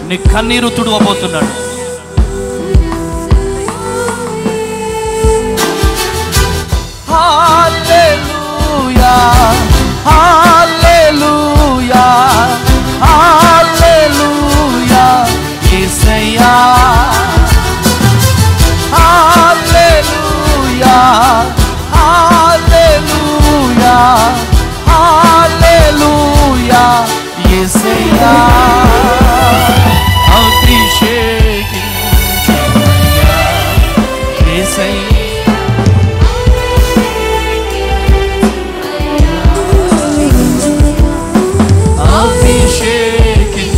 నీ కన్నీరు తుడవబోతున్నాడు హల్లెలూయా హల్లెలూయా హల్లెలూయా యేసయ్యా హల్లెలూయా హల్లెలూయా హల్లెలూయా యేసయ్యా అభిషేకించుమయ్యా యేసయ్యా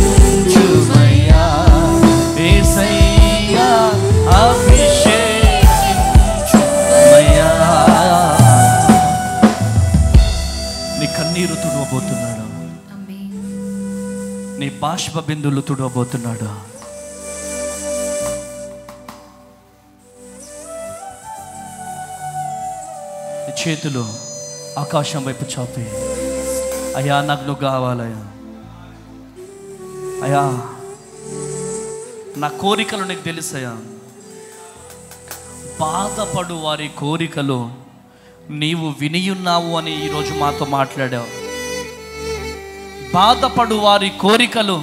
అభిషేకించుమయ్యా యేసయ్యా అభిషేకించుమయ్యా నీ కన్నీరు తుడవబోతున్నాడు నీ బాష్ప బిందువులు తుడవబోతున్నాడు చేతులు ఆకాశం వైపు చాపి అయ్యా నాకు నువ్వు కావాలయ్యా అయ్యా నా కోరికలు నీకు తెలుసయ్యా బాధపడు వారి కోరికలు నీవు వినియున్నావు అని ఈరోజు మాతో మాట్లాడావు బాధపడు వారి కోరికలు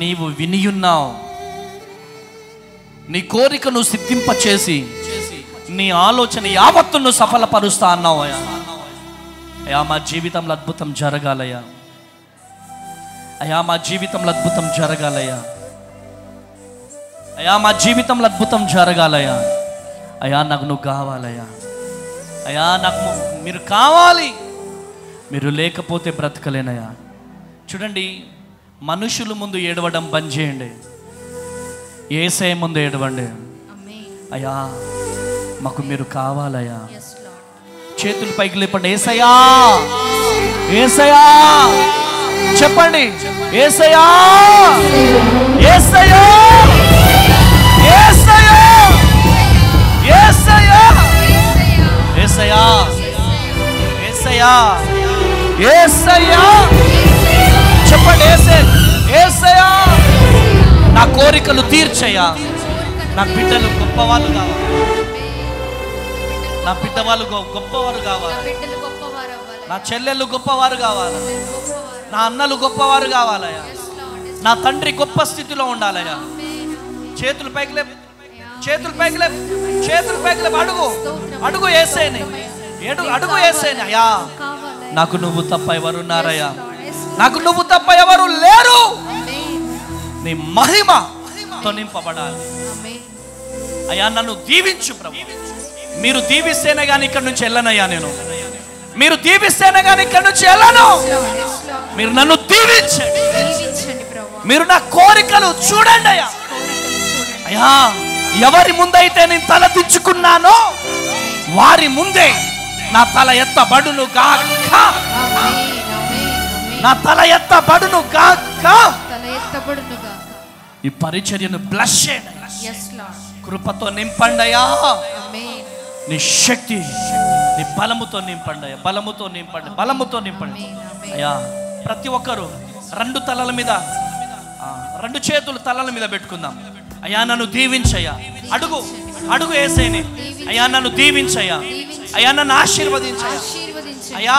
నీవు వినియున్నావు నీ కోరికను సిద్ధింపచేసి నీ ఆలోచన యావత్తును సఫలపరుస్తా అన్నావు అయ్యా అయ్యా మా జీవితంలో అద్భుతం జరగాలయ్యా అయ్యా మా జీవితంలో అద్భుతం జరగాలయ్యా అయ్యా మా జీవితంలో అద్భుతం జరగాలయ్యా అయ్యా నాకు నువ్వు కావాలయ్యా అయ్యా నాకు మీరు కావాలి మీరు లేకపోతే బ్రతకలేనయ్యా చూడండి మనుషుల ముందు ఏడవడం బంద్ చేయండి యేసయ్య ముందు ఏడవండి అయ్యా మాకు మీరు కావాలయ్యా చేతులు పైకి లేపండి యేసయ్యా యేసయ్యా చెప్పండి యేసయ్యా యేసయ్యా యేసయ్యా యేసయ్యా యేసయ్యా యేసయ్యా యేసయ్యా చెప్పండి యేసయ్యా నా కోరికలు తీర్చయ్యా నా బిడ్డలు గొప్పవాళ్ళు కావాలి నా బిడ్డ వాళ్ళు గొప్పవారు కావాలి నా చెల్లెళ్ళు గొప్పవారు కావాలి నా అన్నలు గొప్పవారు కావాలయ్యా నా తండ్రి గొప్ప స్థితిలో ఉండాలయ్యా చేతులు పైకి లేపు చేతులు పైకి లేపు చేతులు పైకి లేపు అడుగు అడుగు యేసయ్యని అడుగు యేసయ్యని అయ్యా నాకు నువ్వు తప్ప ఎవరు ఉన్నారయ్యా నాకు నువ్వు తప్ప ఎవరు లేరు నీ మహిమతో నింపబడాలి అయ్యా నన్ను దీవించు ప్రభు మీరు దీవిస్తేనే కానీ ఇక్కడ నుంచి వెళ్ళనయ్యా నేను మీరు దీవిస్తేనే కానీ ఇక్కడ నుంచి వెళ్ళను మీరు నన్ను దీవించండి మీరు నా కోరికలు చూడండి అయ్యా అయ్యా ఎవరి ముందైతే నేను తల దించుకున్నానో వారి ముందే నా తల ఎత్తబడును గాక, నా తల ఎత్తబడును గాక. ఈ పరిచర్యను బ్లెస్ చేయండి, కృపతో నింపండియా. నీ శక్తి, నీ బలముతో నింపండి, బలముతో నింపండి, బలముతో నింపండి అయ్యా. ప్రతి ఒక్కరు రెండు తలల మీద, రెండు చేతులు తలల మీద పెట్టుకుందాం. అయ్యా నన్ను దీవించయ్యా. అడుగు అడుగు యేసయ్యని, అయ్యా నన్ను దీవించయ్యా, అయ్యా నన్ను ఆశీర్వదించయ్యా. అయ్యా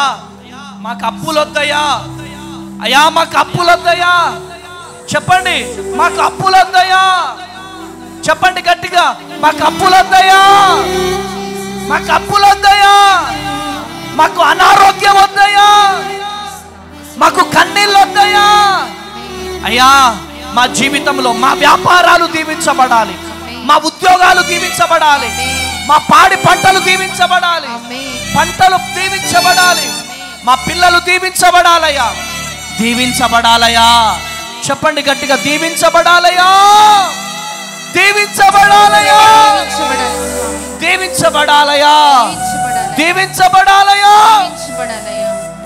మాకు అప్పులు వద్దయ్యా, అయ్యా మాకు అప్పులు వద్దయ్యా. చెప్పండి, మాకు అప్పులు వద్దయ్యా. చెప్పండి గట్టిగా, మాకు అప్పులు వద్దయ్యా, మాకు అప్పులు వద్దయ్యా, మాకు అనారోగ్యం వద్దయ్యా, మాకు కన్నీళ్ళు వద్దయ్యా. అయ్యా మా జీవితంలో మా వ్యాపారాలు దీవించబడాలి, మా ఉద్యోగాలు దీవించబడాలి, మా పాడి పంటలు దీవించబడాలి, పంటలు దీవించబడాలి, మా పిల్లలు దీవించబడాలయ్యా, దీవించబడాలయ్యా. చెప్పండి గట్టిగా, దీవించబడాలయ్యా, దీవించబడాలయ్యా, దీవించబడాలయ్యా, దీవించబడాలయ్యా.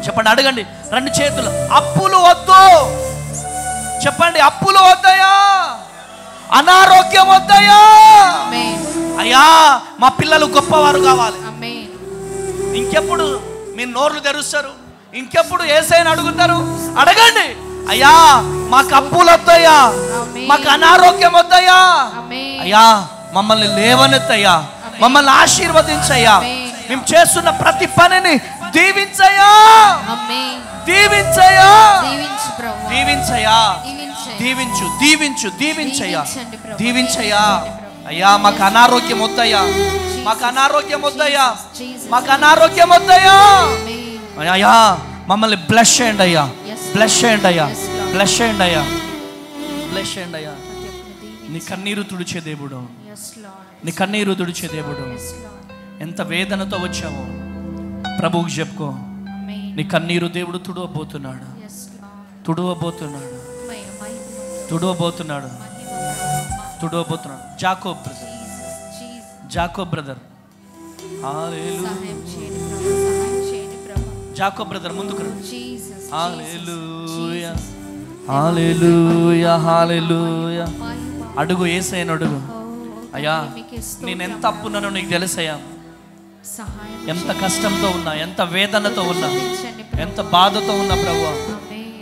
చెప్పండి, అడగండి రెండు చేతులు. అప్పులు వద్దు, చెప్పండి అప్పులు వద్దయ్యా, అనారోగ్యం వద్దయ్యా. అయ్యా మా పిల్లలు గొప్పవారు కావాలి. ఇంకెప్పుడు మీ నోర్లు తెరుస్తారు, ఇంకెప్పుడు యేసయ్యని అడుగుతారు. అడగండి, అయ్యా మాకు అప్పులు వద్దయ్యా, మాకు అనారోగ్యం వద్దయ్యా. అయ్యా మమ్మల్ని లేవనెత్తయ్యా, మమ్మల్ని ఆశీర్వదించయ్యా, మేము చేస్తున్న ప్రతి పనిని దీవించయ్యా, దీవించయ్యా, దీవించయ్యా, దీవించు, దీవించు, దీవించయ్యా, దీవించయ్యా. అయ్యా మాకు అనారోగ్యం వద్దయ్యా, మాకు అనారోగ్యం వద్దయ్యా, మాకు అనారోగ్యం వద్దయ్యా. అయ్యా మమ్మల్ని బ్లెస్ చేయండి అయ్యా, బ్లెస్ చేయండి అయ్యా, బ్లెస్ చేయండి అయ్యా, బ్లెస్ చేయండి అయ్యా. నీ కన్నీరు తుడిచే దేవుడు, నీ కన్నీరు తుడిచే దేవుడు. ఎంత వేదనతో వచ్చావో ప్రభువుకి చెప్పుకో. నీ కన్నీరు దేవుడు తుడవబోతున్నాడు, తుడవబోతున్నాడు, తుడవబోతున్నాడు, తుడవబోతున్నాడు. Jacob brother, Jacob brother, Jacob brother ముందుకు రండి. హల్లెలూయా, హల్లెలూయా, హల్లెలూయా. అడుగు యేసయ్యను అడుగు. అయ్యా నేనెంత అప్పున్నానో నీకు తెలుసయ్యా, ఎంత కష్టంతో ఉన్నా, ఎంత వేదనతో ఉన్నా, ఎంత బాధతో ఉన్నా ప్రభువా.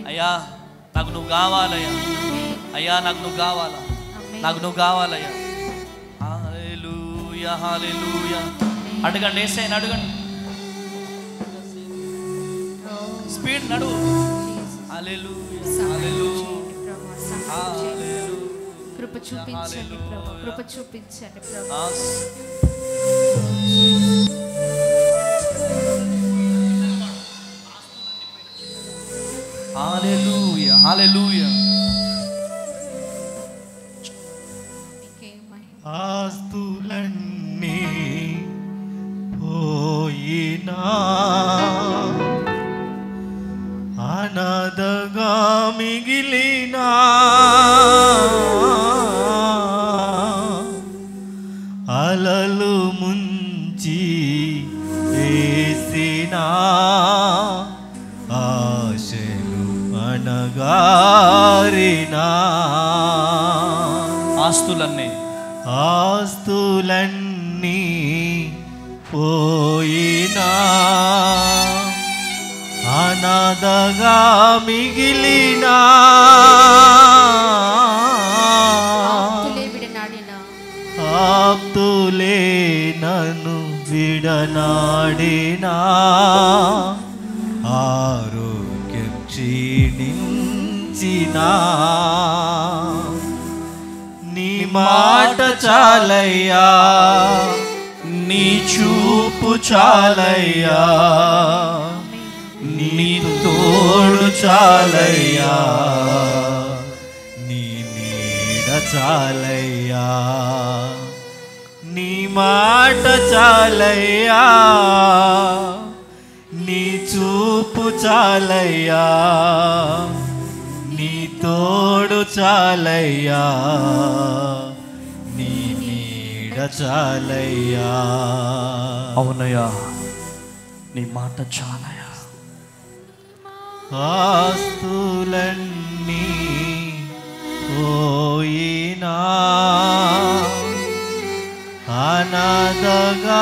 అయ్యా నాకు నువ్వు కావాలయ్యా, అయ్యా నాకు నువ్వు కావాలా, నాకు నువ్వు కావాలయ్యా. హల్లెలూయా, హల్లెలూయా. అడగండి యేసయ్యను అడగండి, స్పీడ్ నడువు. హల్లెలూయా, హల్లెలూయా, కృప చూపించండి ప్రభు, కృప చూపించండి ప్రభు. హల్లెలూయా, హల్లెలూయా. ఆస్తులన్నీ పోయినా అనాథగా మిగిలినా అలలు ముంచి వేసినా ఆశలు అణగారినా ఆస్తులన్నీ పోయినా అనాథగా మిగిలినా ఆప్తులే నన్ను విడనాడినా ఆరోగ్యం క్షీణించినా నీ మాట చాలయ్యా, నీ చూపు చాలయ్యా, నీ తోడు చాలయ్యా, నీ నీడ చాలయ్యా, నీ మాట చాలయ్యా, నీ చూపు చాలయ్యా, నీ తోడు చాలయ్యా, నీ నీడ చాలయ్యా. అవునయ్యా, నీ మాట చాలయా. ఆస్తులన్నీ పోయినా అనాథగా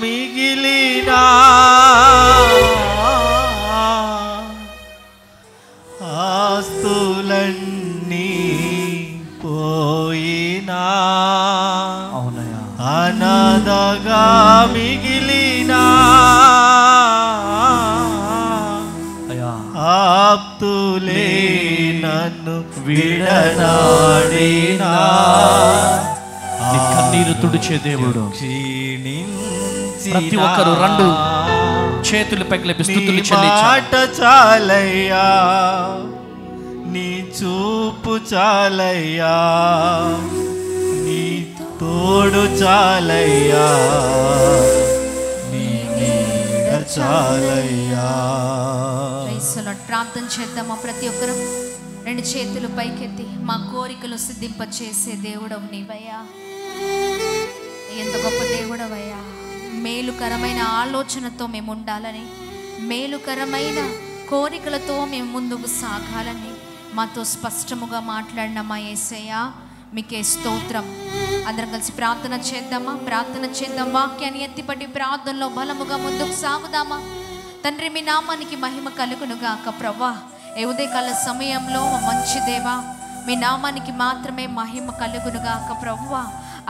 మిగిలినా ఆస్తులన్నీ పోయినా అవునయ్యా, అనాథగా మిగిలినా అయ్యా, ఆప్తులే నన్ను విడనాడినా నీ కన్నీరు తుడిచే దేవుడు. క్షీణించిన ప్రతి ఒక్కరు రెండు చేతులు పైకి స్తుతులు చెల్లించాలి. మాట చాలయ్యా, నీ చూపు చాలయ్యా, నీ తోడు చాలయ్యా, నీ నీడ చాలయ్యా. ప్రార్థన చేద్దామా? ప్రతి ఒక్కరం రెండు చేతులు పైకెత్తి మా కోరికలు సిద్ధింపచేసే దేవుడవు నీవయ్యా. ఎంత గొప్ప దేవుడవయ్యా. మేలుకరమైన ఆలోచనతో మేము ఉండాలని, మేలుకరమైన కోరికలతో మేము ముందుకు సాగాలని మాతో స్పష్టముగా మాట్లాడిన మా యేసయ్య మీకే స్తోత్రం. అందరం కలిసి ప్రార్థన చేద్దామా? ప్రార్థన చేద్దాం. వాక్యాన్ని ఎత్తిపట్టి ప్రార్థనలో బలముగా ముందుకు సాగుదామా? తండ్రి, మీ నామానికి మహిమ కలుగునుగాక. ప్రభా, ఏ ఉదయకాల సమయంలో మంచి దేవా, మీ నామానికి మాత్రమే మహిమ కలుగునుగాక. ప్రభువా,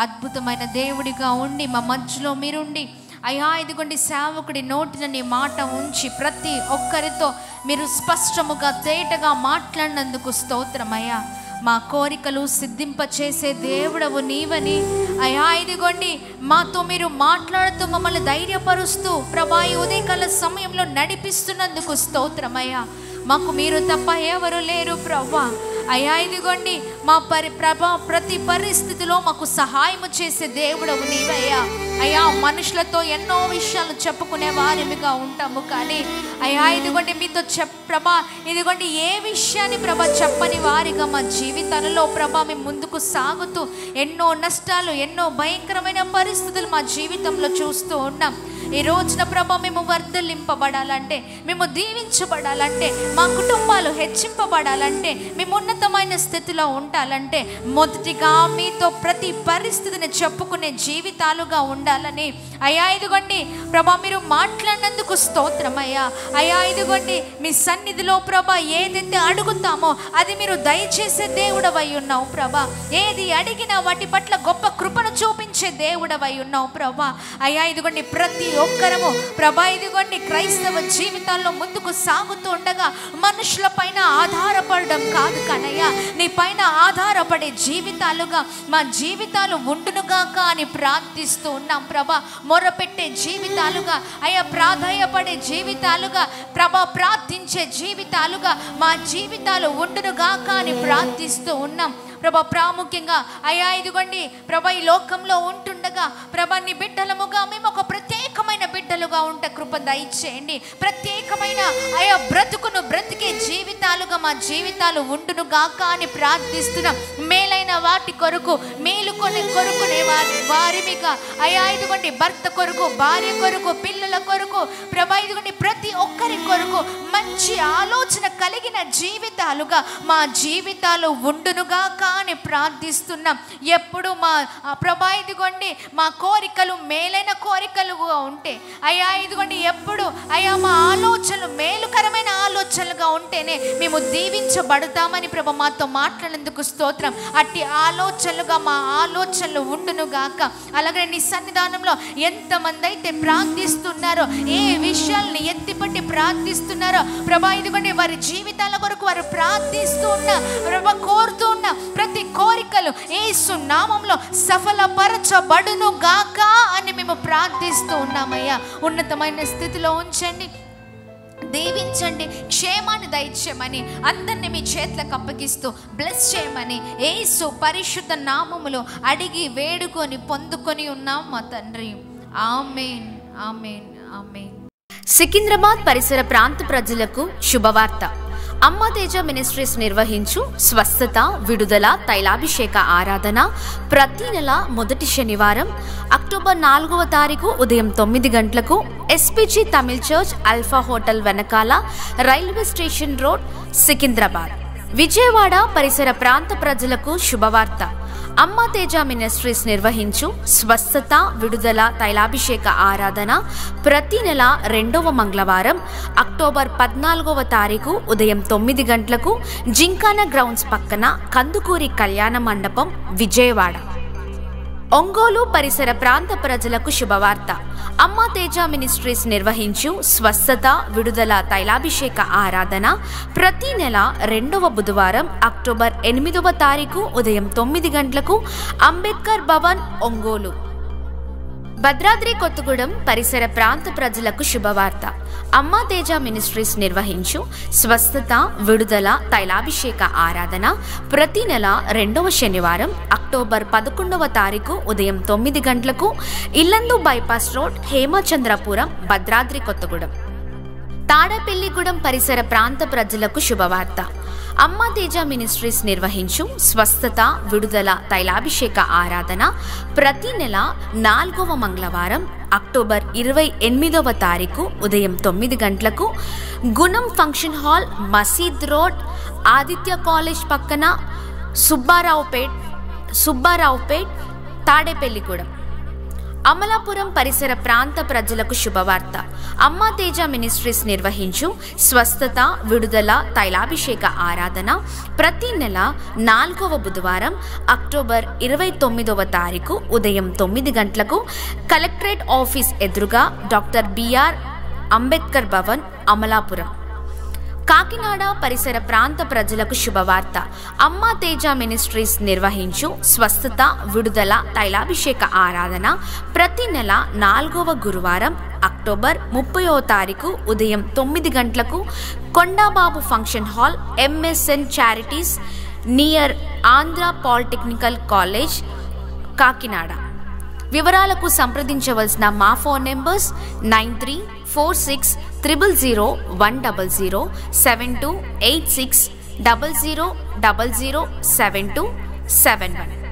అద్భుతమైన దేవుడిగా ఉండి మా మధ్యలో మీరుండి అయ్యా, ఇదిగోండి సేవకుడి నోటిన నీ మాట ఉంచి ప్రతి ఒక్కరితో మీరు స్పష్టముగా తేటగా మాట్లాడినందుకు స్తోత్రమయ్యా. మా కోరికలు సిద్ధింపచేసే దేవుడవు నీవని అయ్యా, ఇదిగోండి మాతో మీరు మాట్లాడుతూ మమ్మల్ని ధైర్యపరుస్తూ ప్రభా ఈ ఉదయకాల సమయంలో నడిపిస్తున్నందుకు స్తోత్రమయ్యా. మాకు మీరు తప్ప ఎవరు లేరు ప్రభా. అయ్యా, ఇదిగోండి మా ప్రతి పరిస్థితిలో మాకు సహాయం చేసే దేవుడవు నీవయ్యా. అయ్యా, మనుషులతో ఎన్నో విషయాలు చెప్పుకునే వారిగా ఉంటాము, కానీ అయ్యా ఇదిగోండి మీతో ప్రభా ఇదిగోండి ఏ విషయాన్ని ప్రభా చెప్పని వారిగా మా జీవితాలలో ప్రభా మేము ముందుకు సాగుతూ ఎన్నో నష్టాలు, ఎన్నో భయంకరమైన పరిస్థితులు మా జీవితంలో చూస్తూ ఉన్నాం. ఈ రోజున ప్రభా మేము వర్ధలింపబడాలంటే, మేము దీవించబడాలంటే, మా కుటుంబాలు హెచ్చింపబడాలంటే, మేము ఉన్నతమైన స్థితిలో ఉండాలంటే మొదటిగా మీతో ప్రతి పరిస్థితిని చెప్పుకునే జీవితాలుగా ఉండాలని అయ్యా ఇదిగోండి ప్రభా మీరు మాట్లాడినందుకు స్తోత్రం అయ్యా. అయ్యా ఇదిగోండి మీ సన్నిధిలో ప్రభా ఏదైతే అడుగుతామో అది మీరు దయచేసే దేవుడవై ఉన్నావు ప్రభా. ఏది అడిగినా వాటి పట్ల గొప్ప కృపను చూపించే దేవుడవై ఉన్నావు ప్రభా. అయ్యా ఇదిగోండి ప్రతి ఒక్కరము ప్రభా ఇదిగోండి క్రైస్తవ జీవితాల్లో ముందుకు సాగుతూ ఉండగా మనుషుల పైన ఆధారపడడం కాదు కనయ్యా, నీ పైన ఆధారపడే జీవితాలుగా మా జీవితాలు ఉండునుగాక అని ప్రార్థిస్తూ ఉన్నాం ప్రభా. మొరపెట్టే జీవితాలుగా అయ్యా, ప్రాధాయపడే జీవితాలుగా ప్రభా, ప్రార్థించే జీవితాలుగా మా జీవితాలు ఉండునుగాక అని ప్రార్థిస్తూ ఉన్నాం ప్రభా. ప్రాముఖ్యంగా అయ్యా ఇదిగోండి ప్రభా ఈ లోకంలో ఉంటుండగా ప్రభా నీ బిడ్డలముగా మేము ఒక ప్రత్యేకమైన బిడ్డలుగా ఉంటే కృప దయచేయండి. ప్రత్యేకమైన అయ్యా బ్రతుకును బ్రతికే జీవితాలుగా మా జీవితాలు ఉండునుగాక అని ప్రార్థిస్తున్నాం. మేలైన వాటి కొరకు మేలుకొని కొరుకునే వారిమిగా అయ్యా ఇదిగోండి భర్త కొరకు, భార్య కొరకు, పిల్లల కొరకు ప్రభా ఇదిగోండి ప్రతి ఒక్కరి కొరకు మంచి ఆలోచన కలిగిన జీవితాలుగా మా జీవితాలు ఉండునుగాక అని ప్రార్థిస్తున్నాం. ఎప్పుడు మా ప్రభా ఇదిగోండి మా కోరికలు మేలైన కోరికలుగా ఉంటే అయ్యా ఇదిగోండి ఎప్పుడు అయ్యా మా ఆలోచనలు మేలుకరమైన ఆలోచనలుగా ఉంటేనే మేము దీవించబడతామని ప్రభా మాతో మాట్లాడేందుకు స్తోత్రం. అట్టి ఆలోచనలుగా మా ఆలోచనలు ఉండునుగాక. అలాగే నీ సన్నిధానంలో ఎంతమంది అయితే ప్రార్థిస్తున్నారో, ఏ విషయాల్ని ఎత్తిపట్టి ప్రార్థిస్తున్నారో ప్రభా ఇదిగోండి వారి జీవితాల కొరకు వారు ప్రార్థిస్తూ ఉన్న ప్రభా కోరుతూ ఉన్న ప్రతి కోరికలు యేసు నామములో సఫలపరచబడును గాక అని మేము ప్రార్థిస్తూ ఉన్నామయ్యా. ఉన్నతమైన స్థితిలో ఉంచండి, దీవించండి, క్షేమాన్ని దయచేయమని అందరినీ మీ చేతులకు అప్పగిస్తూ బ్లెస్ చేయమని యేసు పరిశుద్ధ నామములో అడిగి వేడుకొని పొందుకొని ఉన్నాం మా తండ్రి. ఆమేన్, ఆమేన్, ఆమేన్. సికింద్రాబాద్ పరిసర ప్రాంత ప్రజలకు శుభవార్త. అమ్మ తేజ మినిస్ట్రీస్ నిర్వహించు స్వస్థత విడుదల తైలాభిషేక ఆరాధన ప్రతి నెల మొదటి శనివారం అక్టోబర్ 4వ తారీఖు ఉదయం 9 గంటలకు SPG Tamil church Alpha hotel వెనకాల railway station road Secunderabad. Vijayawada పరిసర ప్రాంత ప్రజలకు శుభవార్త. అమ్మ తేజ మినిస్ట్రీస్ నిర్వహించు స్వస్థత విడుదల తైలాభిషేక ఆరాధన ప్రతి నెల 2వ మంగళవారం అక్టోబర్ 14వ తారీఖు ఉదయం 9 గంటలకు జింకానా గ్రౌండ్స్ పక్కన కందుకూరి కళ్యాణ మండపం, విజయవాడ. ఒంగోలు పరిసర ప్రాంత ప్రజలకు శుభవార్త. అమ్మ తేజ మినిస్ట్రీస్ నిర్వహించు స్వస్థత విడుదల తైలాభిషేక ఆరాధన ప్రతి నెల 2వ బుధవారం అక్టోబర్ 8వ తారీఖు ఉదయం 9 గంటలకు అంబేద్కర్ భవన్, ఒంగోలు. భద్రాద్రి కొత్తగూడెం పరిసర ప్రాంత ప్రజలకు శుభవార్త. అమ్మ తేజ మినిస్ట్రీస్ నిర్వహించు స్వస్థత విడుదల తైలాభిషేక ఆరాధన ప్రతి నెల 2వ శనివారం అక్టోబర్ 11వ తారీఖు ఉదయం 9 గంటలకు ఇల్లందు బైపాస్ రోడ్, హేమచంద్రపురం, భద్రాద్రి కొత్తగూడెం. తాడేపల్లిగూడెం పరిసర ప్రాంత ప్రజలకు శుభవార్త. అమ్మ తేజ మినిస్ట్రీస్ నిర్వహించు స్వస్థత విడుదల తైలాభిషేక ఆరాధన ప్రతి నెల 4వ మంగళవారం అక్టోబర్ 28వ తారీఖు ఉదయం 9 గంటలకు గుణం ఫంక్షన్ హాల్, మసీద్ రోడ్, ఆదిత్య కాలేజ్ పక్కన, సుబ్బారావుపేట్, తాడేపల్లిగూడెం. అమలాపురం పరిసర ప్రాంత ప్రజలకు శుభవార్త. అమ్మ తేజ మినిస్ట్రీస్ నిర్వహించు స్వస్థత విడుదల తైలాభిషేక ఆరాధన ప్రతి నెల 4వ బుధవారం అక్టోబర్ 29వ తారీఖు ఉదయం 9 గంటలకు కలెక్టరేట్ ఆఫీస్ ఎదురుగా డాక్టర్ బిఆర్ అంబేద్కర్ భవన్, అమలాపురం. కాకినాడ పరిసర ప్రాంత ప్రజలకు శుభవార్త. అమ్మ తేజ మినిస్ట్రీస్ నిర్వహించు స్వస్థత విడుదల తైలాభిషేక ఆరాధన ప్రతి నెల 4వ గురువారం అక్టోబర్ 30వ తారీఖు ఉదయం 9 గంటలకు Kondababu function hall, MSN charities, near Andhra polytechnical college, Kakinada. వివరాలకు సంప్రదించవలసిన మా ఫోన్ నెంబర్స్ 9346000100, 728600007271.